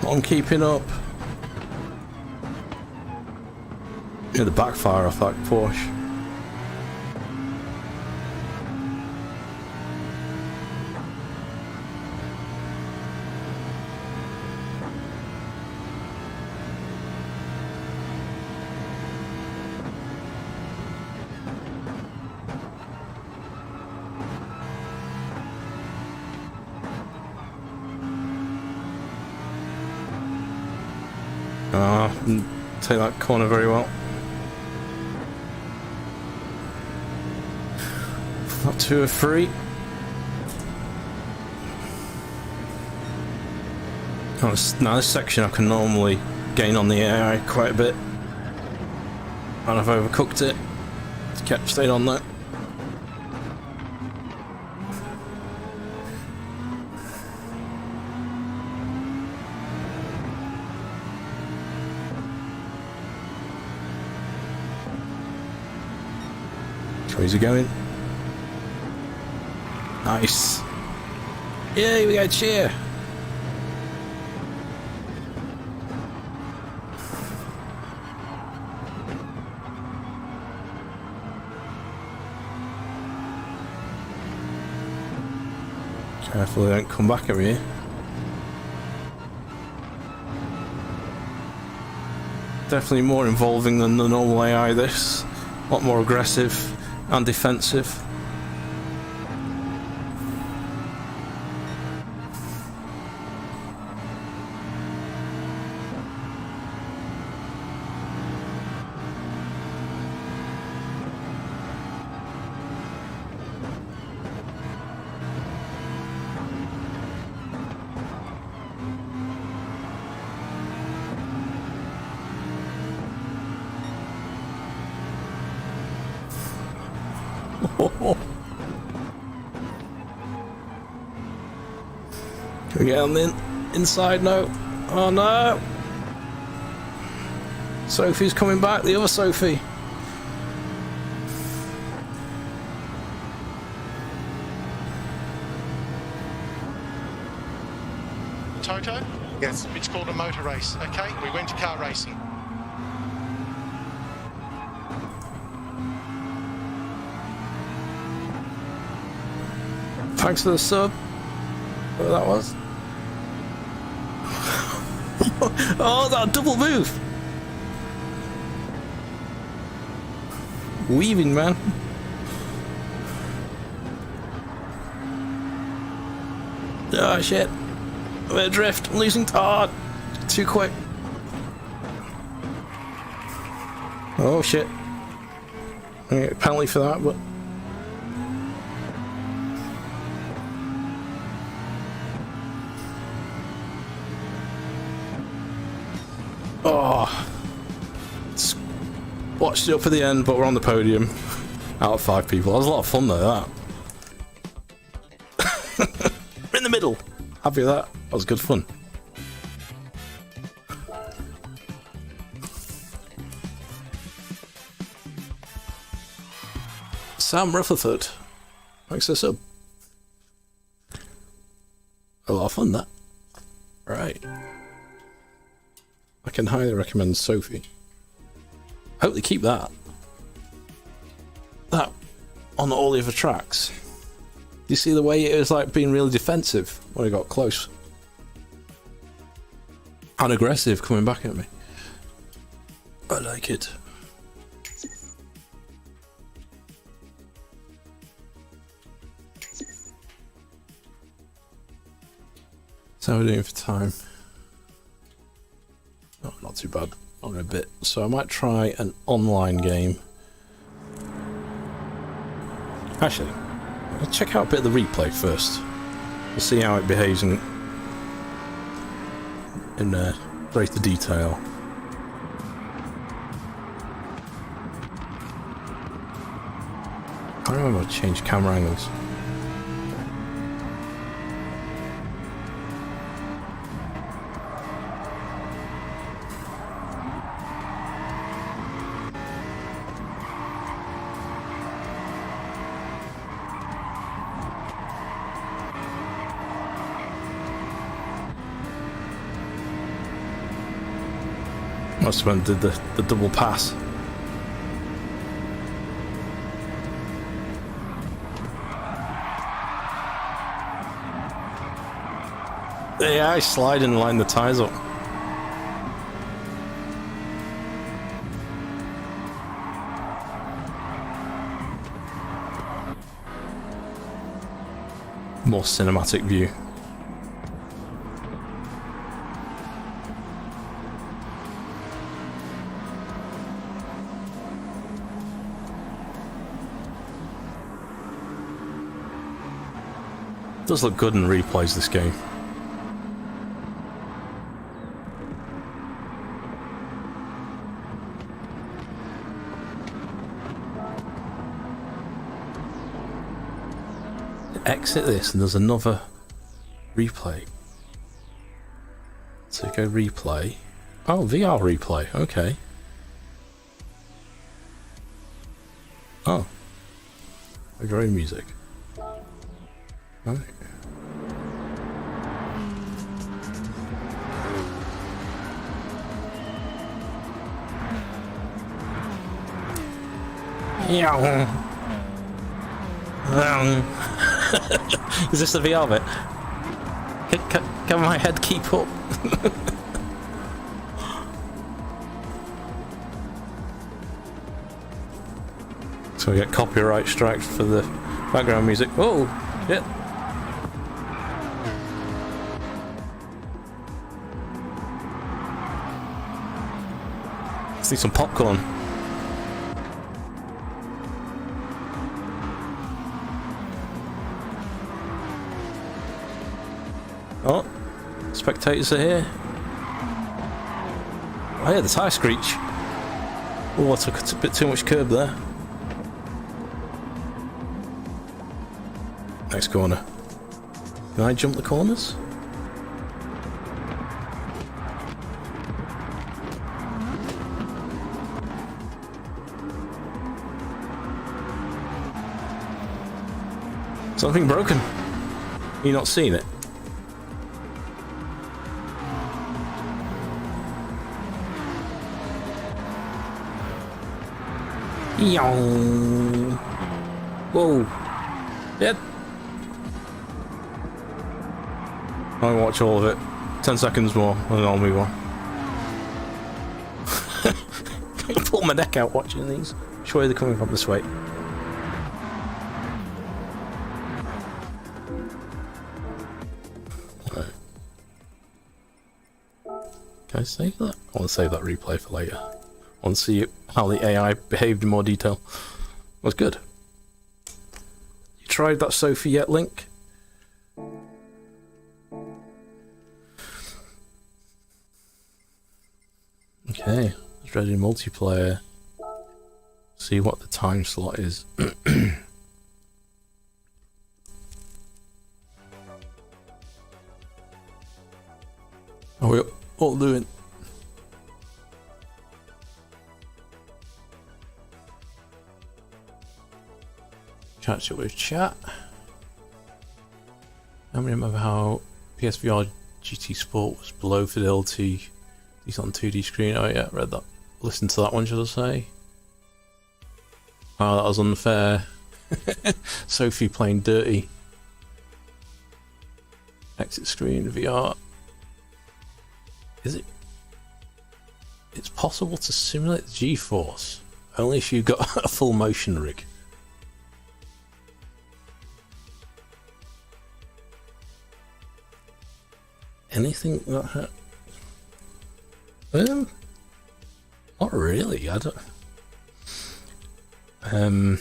On keeping up. Yeah, the backfire off that Porsche. Didn't take that corner very well. Not 2 or 3. Now this section I can normally gain on the AI quite a bit. And I've overcooked it. Stayed on that. Where's he going? Nice. Yay, we got a cheer. Careful they don't come back over here. Definitely more involving than the normal AI this. A lot more aggressive and defensive. Can we get on the inside? No. Oh no! Sophie's coming back, the other Sophy. Toto? Yes. It's called a motor race, okay? We went to car racing. Thanks for the sub. Whatever that was. Oh, that double move! Weaving, man. Oh shit. I'm gonna drift. I'm losing. Oh, too quick. Oh shit. I get a penalty for that, but. Oh. Watched it up at the end, but we're on the podium. Out of 5 people. That was a lot of fun though, that. We're in the middle. Happy with that. That was good fun. Sam Rutherford. Thanks for the sub. A lot of fun, that. Right. I can highly recommend Sophy. Hope they keep that. That on all the other tracks. You see the way it was like being really defensive when it got close. And aggressive coming back at me. I like it. So we're doing for time. Oh, not too bad. On a bit. So I might try an online game. Actually, let's check out a bit of the replay first. We'll see how it behaves in greater detail. I don't remember how to change camera angles. Must have did the double pass. Yeah, I slide and line the tyres up. More cinematic view. Does look good in replays, this game. Exit this and there's another replay. So go replay. Oh, VR replay, okay. Oh. Very music. Right. Yeah. Is this the VR bit? Can my head keep up? So we get copyright strikes for the background music. Oh, yeah. Let's need some popcorn. Oh, spectators are here. Oh yeah, the tyre screech. Oh, I took a bit too much curb there. Next corner. Can I jump the corners? Something broken. You not seen it? Whoa. Yep. I'll watch all of it. 10 seconds more, and then I'll move on. I pull my neck out watching these. Which way are they coming from this way? Right. Can I save that? I want to save that replay for later. I want to see how the AI behaved in more detail. It was good. You tried that Sophy yet, Link? Okay, let's ready multiplayer. See what the time slot is. Are we all doing? Catch up with chat. I remember how PSVR GT Sport was below fidelity. He's on 2D screen. Oh yeah, read that. Listen to that one, should I say? Oh, that was unfair. Sophy playing dirty. Exit screen VR. Is it? It's possible to simulate the G-force, only if you've got a full motion rig. Anything that not really. I don't. I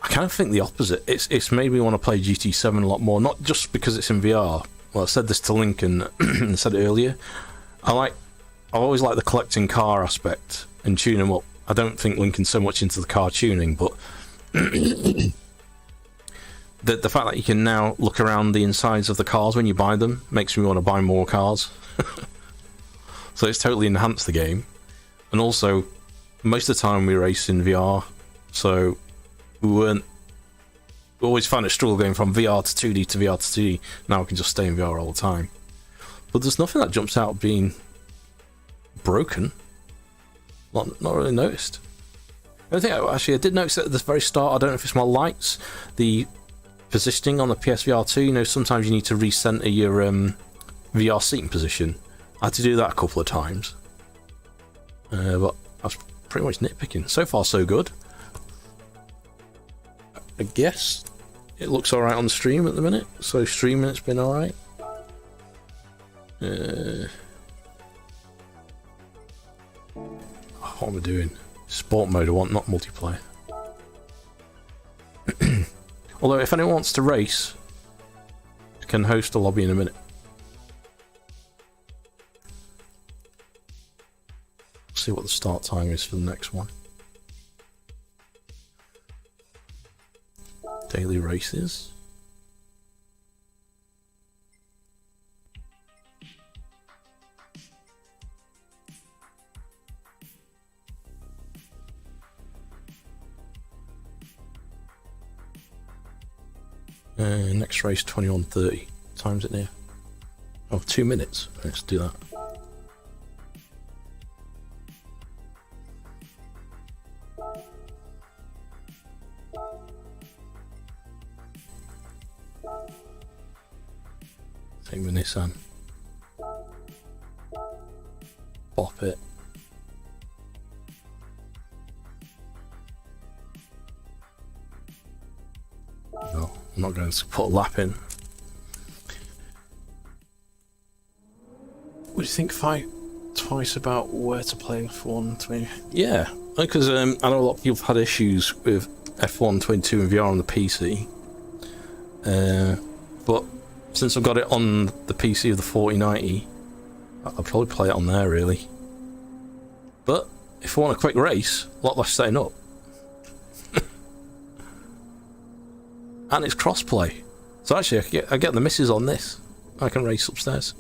kind of think the opposite. It's made me want to play GT7 a lot more. Not just because it's in VR. Well, I said this to Lincoln. I said it earlier. I always like the collecting car aspect and tune them up. I don't think Lincoln's so much into the car tuning, but the fact that you can now look around the insides of the cars when you buy them makes me want to buy more cars. So it's totally enhanced the game. And also, most of the time we race in VR, so we always found it struggle going from VR to 2D to VR to 2D. Now we can just stay in VR all the time. But there's nothing that jumps out being broken. Not really noticed. I think actually I did notice at the very start. I don't know if it's my lights, the positioning on the PSVR2. You know, sometimes you need to recenter your VR seating position. I had to do that a couple of times, but I was pretty much nitpicking. So far, so good. I guess it looks alright on the stream at the minute. So streaming, it's been alright. What am I doing? Sport mode I want, not multiplayer. Although if anyone wants to race, I can host a lobby in a minute. See what the start time is for the next one. Daily races. Next race 21:30. Time's it near? Oh, 2 minutes. Let's do that. Same with Nissan. Bop it. No, I'm not going to put a lap in. What do you think? Fight twice about where to play F1 20? Yeah, because I know a lot of people have had issues with F1 22 and VR on the PC. But since I've got it on the PC of the 4090, I'll probably play it on there really. But if I want a quick race, a lot less setting up. And it's crossplay. So actually I get the misses on this. I can race upstairs.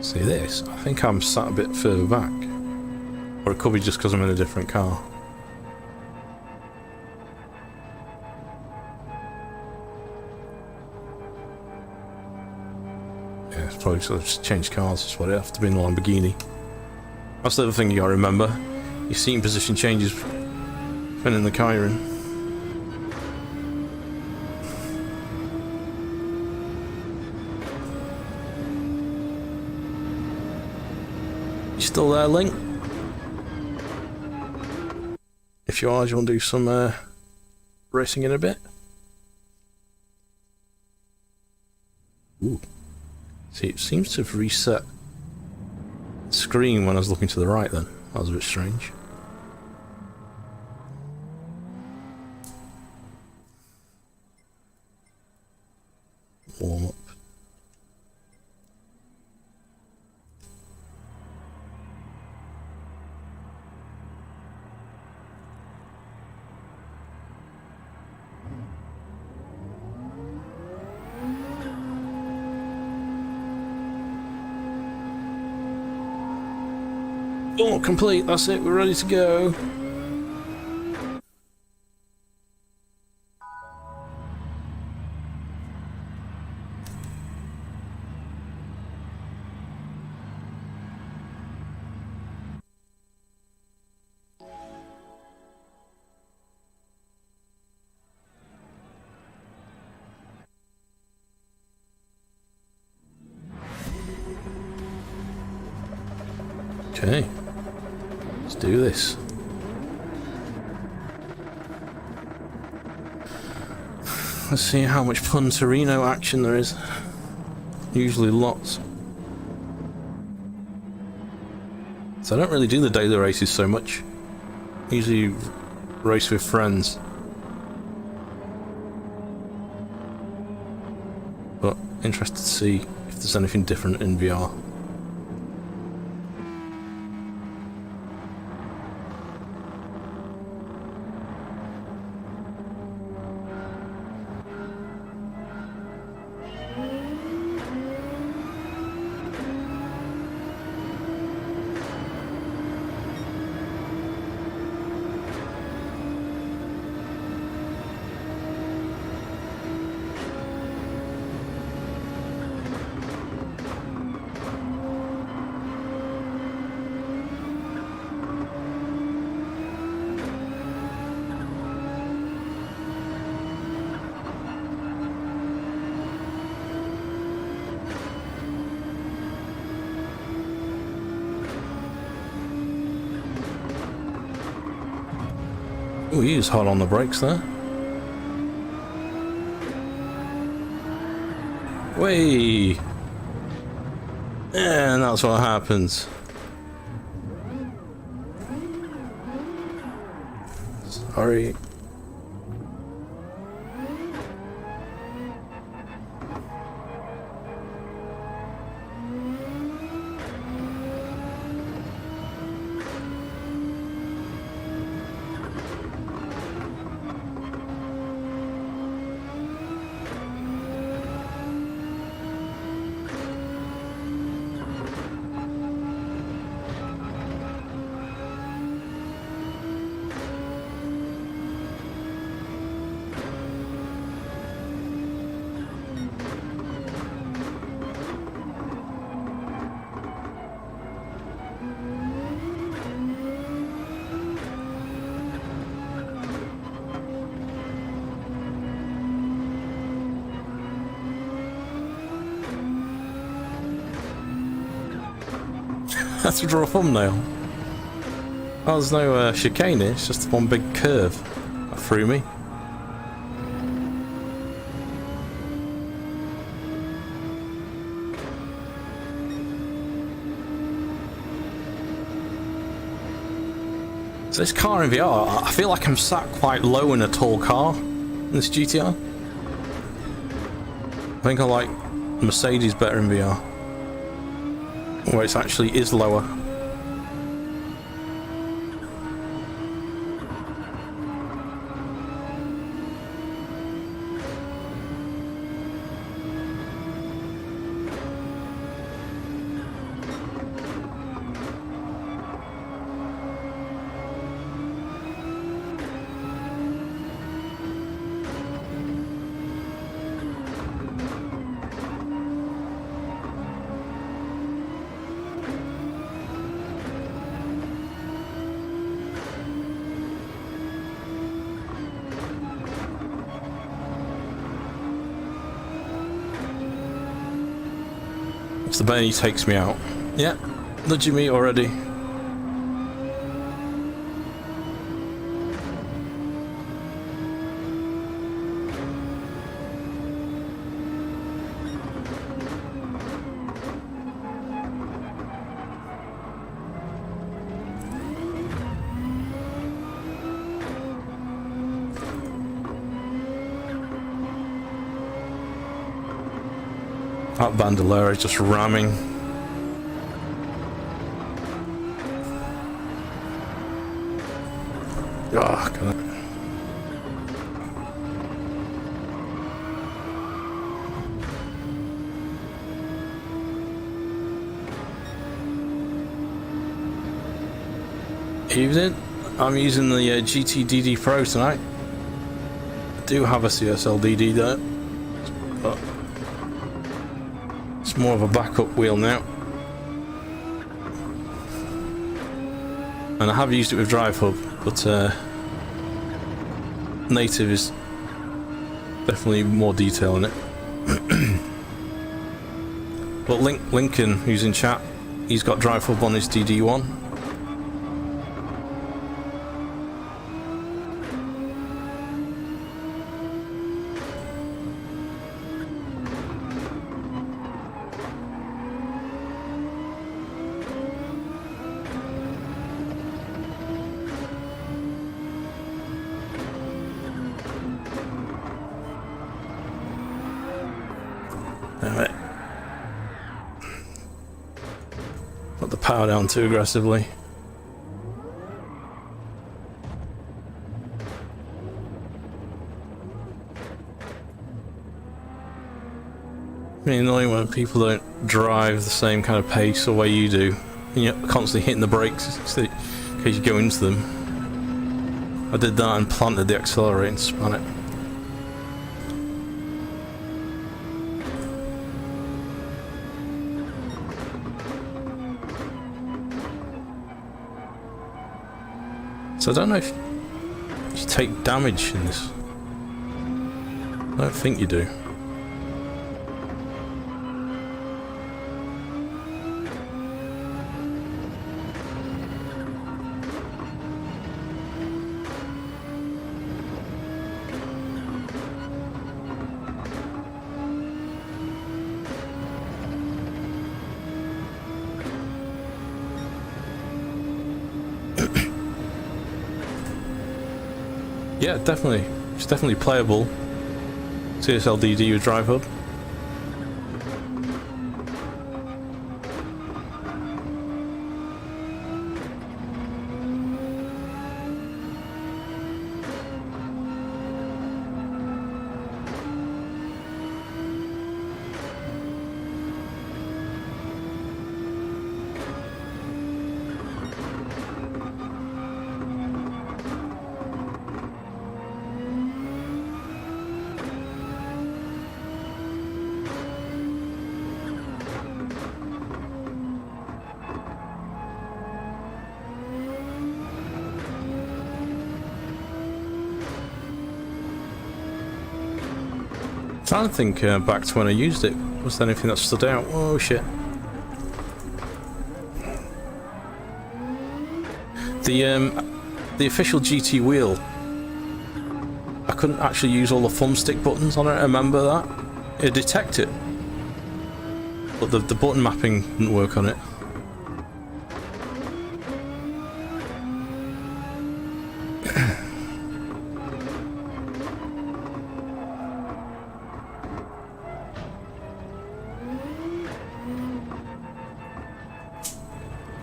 See this? I think I'm sat a bit further back. Or it could be just because I'm in a different car. probably sort of just change cars. That's what it have to be in the Lamborghini. That's the other thing you gotta remember. Your seating position changes depending on the car you're in. You still there, Link? If you are, do you want to do some racing in a bit? Ooh. See, it seems to have reset the screen when I was looking to the right then. That was a bit strange. Warm up. Oh, complete, that's it, we're ready to go. Okay. Let's do this. Let's see how much Punterino action there is. Usually lots. So I don't really do the daily races so much. Usually race with friends. But interested to see if there's anything different in VR. Oh, he is hard on the brakes there. Way. And that's what happens. Sorry. That's to draw a thumbnail. Oh, there's no chicane here, it's just one big curve. That threw me. So this car in VR, I feel like I'm sat quite low in a tall car in this GTR. I think I like Mercedes better in VR. Where it actually is lower. the bit he takes me out. Yeah, nudging me already. That bandolier is just ramming. Oh, God. Evening. I'm using the GT Pro tonight. I do have a CSL DD there, but it's more of a backup wheel now. And I have used it with Drive Hub, but native is definitely more detail in it. But Lincoln, who's in chat, he's got Drive Hub on his DD1. Alright. Put the power down too aggressively. I mean, annoying when people don't drive the same kind of pace or way you do, and you're constantly hitting the brakes in case you go into them. I did that and planted the accelerator and spun it. So I don't know if you take damage in this. I don't think you do. Yeah, definitely. It's definitely playable. CSL DD with Drive Hub. I'm trying to think back to when I used it. Was there anything that stood out? Oh shit. The official GT wheel, I couldn't actually use all the thumbstick buttons on it, I remember that. It detected it, but the button mapping didn't work on it.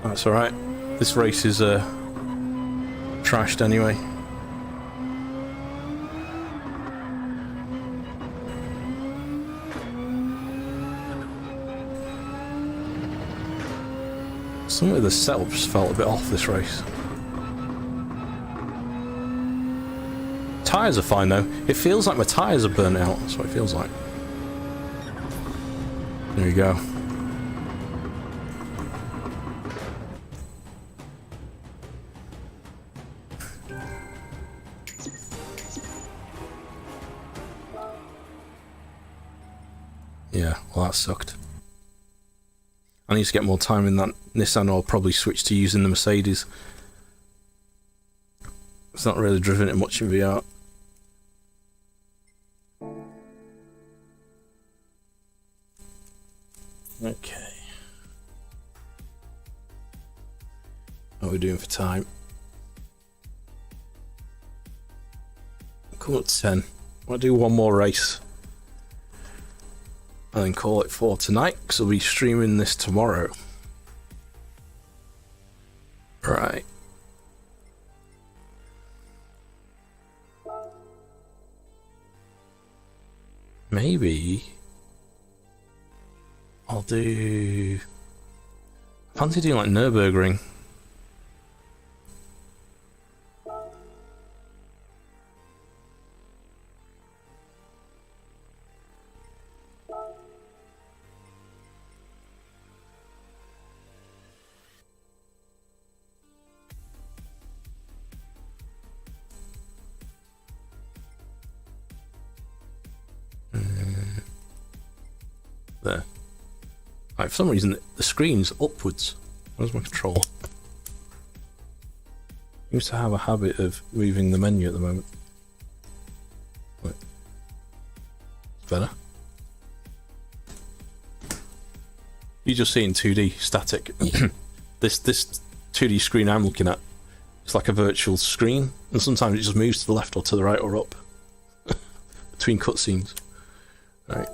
That's alright. This race is trashed anyway. Some of the setup just felt a bit off this race. Tyres are fine though. It feels like my tyres are burnt out. That's what it feels like. There you go. Yeah, well that sucked. I need to get more time in that Nissan, or I'll probably switch to using the Mercedes. It's not really driven it much in VR. Okay. What are we doing for time? Come up to 10. I'll do one more race. And then call it for tonight, because I'll be streaming this tomorrow. Right. Maybe I'll do... I fancy doing like Nürburgring. There. Right, for some reason the screen's upwards. Where's my controller? Seems to have a habit of moving the menu at the moment. Wait. It's better. You just see in 2D static. This 2D screen I'm looking at, it's like a virtual screen, and sometimes it just moves to the left or to the right or up between cutscenes. Right.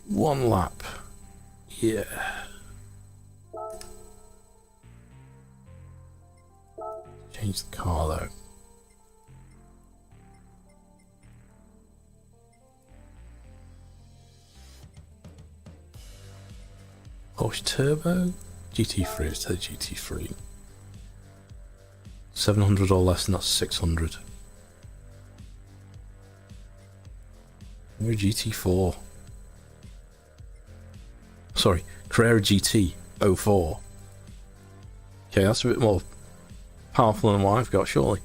One lap. Yeah. Change the car though. Porsche Turbo? GT3, let's take GT3. 700 or less, and that's 600. We're GT4. Sorry, Carrera GT 04. Okay, that's a bit more powerful than what I've got, surely.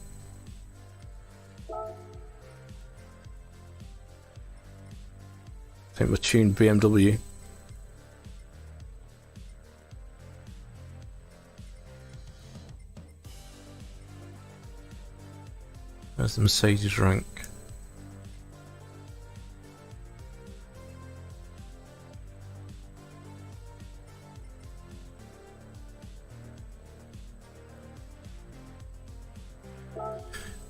I think we're tuned BMW. There's the Mercedes rank.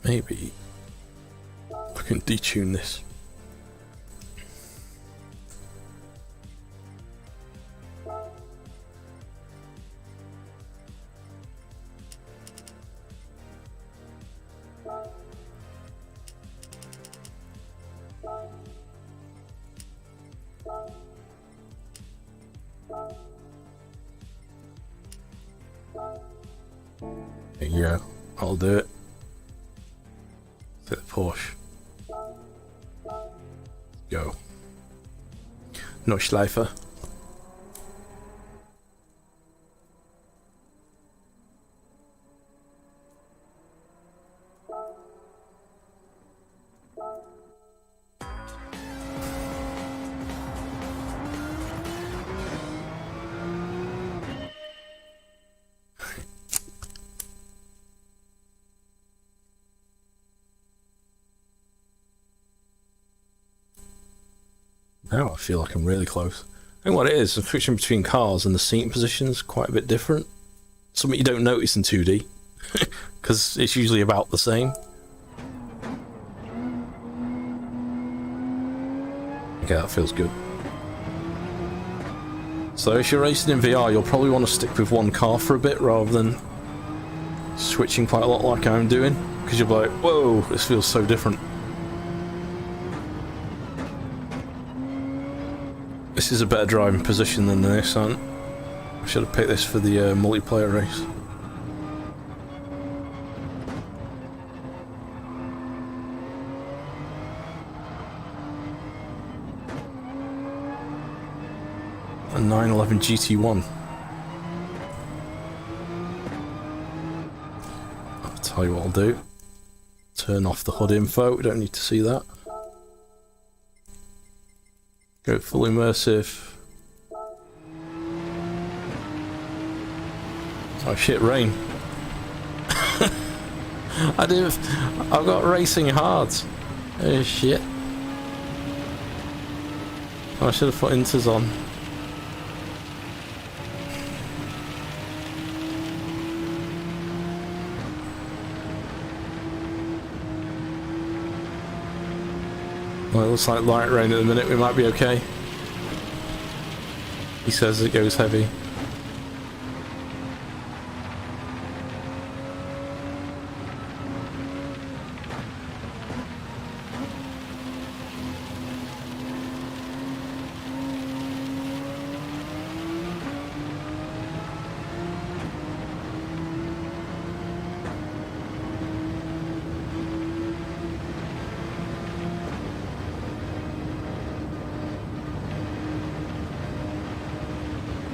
Maybe I can detune this. There you go. I'll do it. The Porsche. Go. Nordschleife. Now I feel like I'm really close. I think what it is, the switching between cars and the seating positions quite a bit different. Something you don't notice in 2D, because it's usually about the same. Okay, that feels good. So if you're racing in VR, you'll probably want to stick with one car for a bit rather than switching quite a lot like I'm doing, because you'll be like, whoa, this feels so different. This is a better driving position than the Nissan. I should have picked this for the multiplayer race. A 911 GT1. I'll tell you what I'll do. turn off the HUD info, we don't need to see that. Go full immersive. Oh shit, rain. I've got racing hard. Oh shit. I should have put inters on. Well, it looks like light rain at the minute, we might be okay. He says it goes heavy.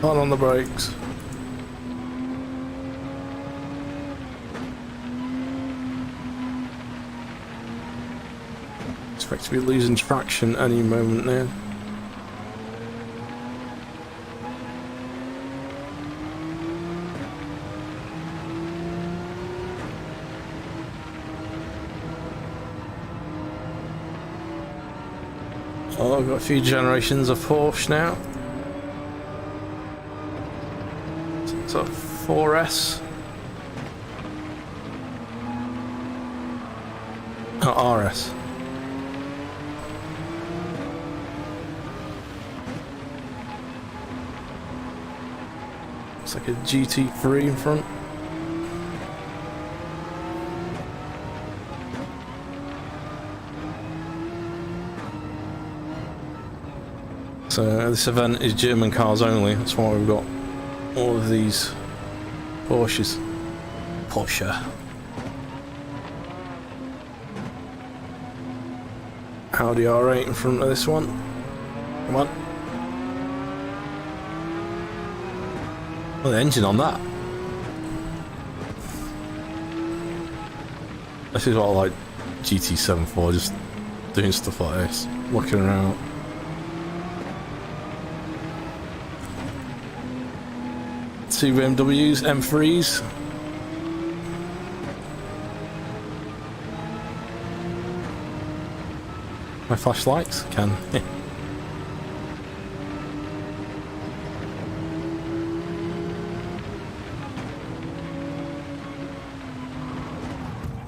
On the brakes. Expect to be losing traction any moment now. Oh, I've got a few generations of Porsche now. So 4S. Oh, RS. It's like a GT3 in front. So this event is German cars only, that's why we've got all of these Porsches. Porsche. Audi R8 in front of this one. Come on. Well, the engine on that. This is what I like GT7 for, just doing stuff like this, looking around. Two BMWs, M3s. My flashlights can.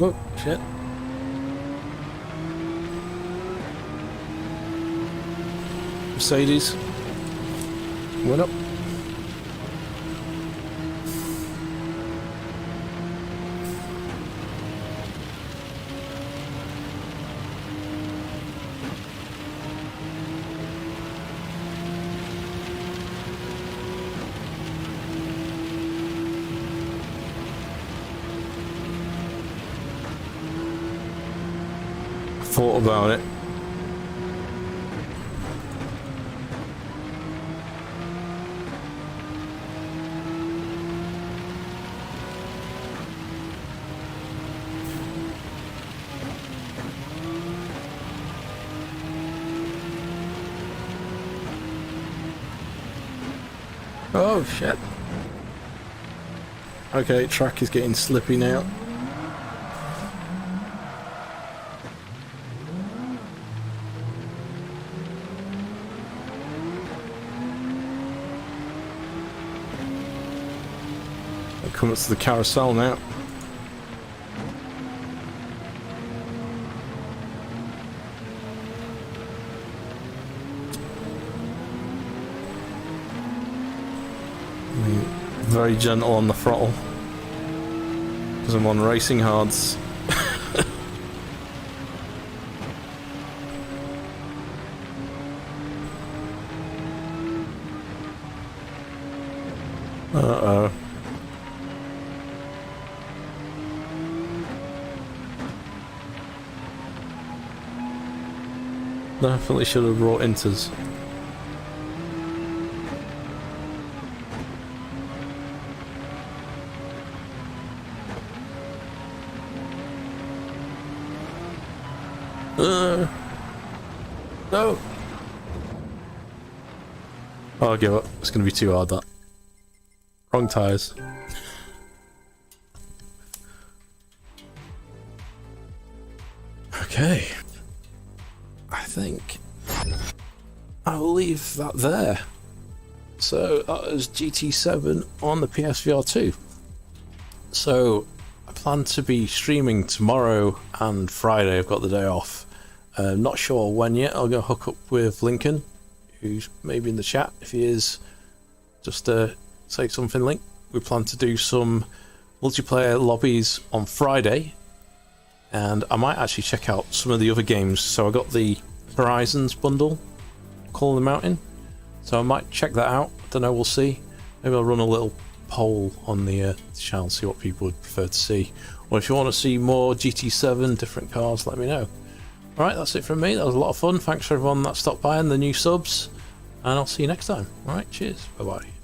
Oh shit. Mercedes. Went up. Thought about it. Oh shit. Okay, track is getting slippy now. Coming to the carousel now. Very gentle on the throttle because I'm on racing hards. Uh-oh. Definitely should have brought inters. No. Oh, I'll give up. It's going to be too hard, that. Wrong tyres. Okay. I think I'll leave that there. So that was GT7 on the PSVR2. So I plan to be streaming tomorrow and Friday. I've got the day off. Not sure when yet. I'll go hook up with Lincoln, who's maybe in the chat. If he is, just say something, Link. We plan to do some multiplayer lobbies on Friday, and I might actually check out some of the other games. So I got the Horizons bundle, Call of the Mountain, so I might check that out. I don't know, we'll see. Maybe I'll run a little poll on the channel, see what people would prefer to see. Or if you want to see more GT7 different cars, let me know. Alright, that's it from me. That was a lot of fun. Thanks for everyone that stopped by and the new subs, and I'll see you next time. Alright, cheers. Bye bye.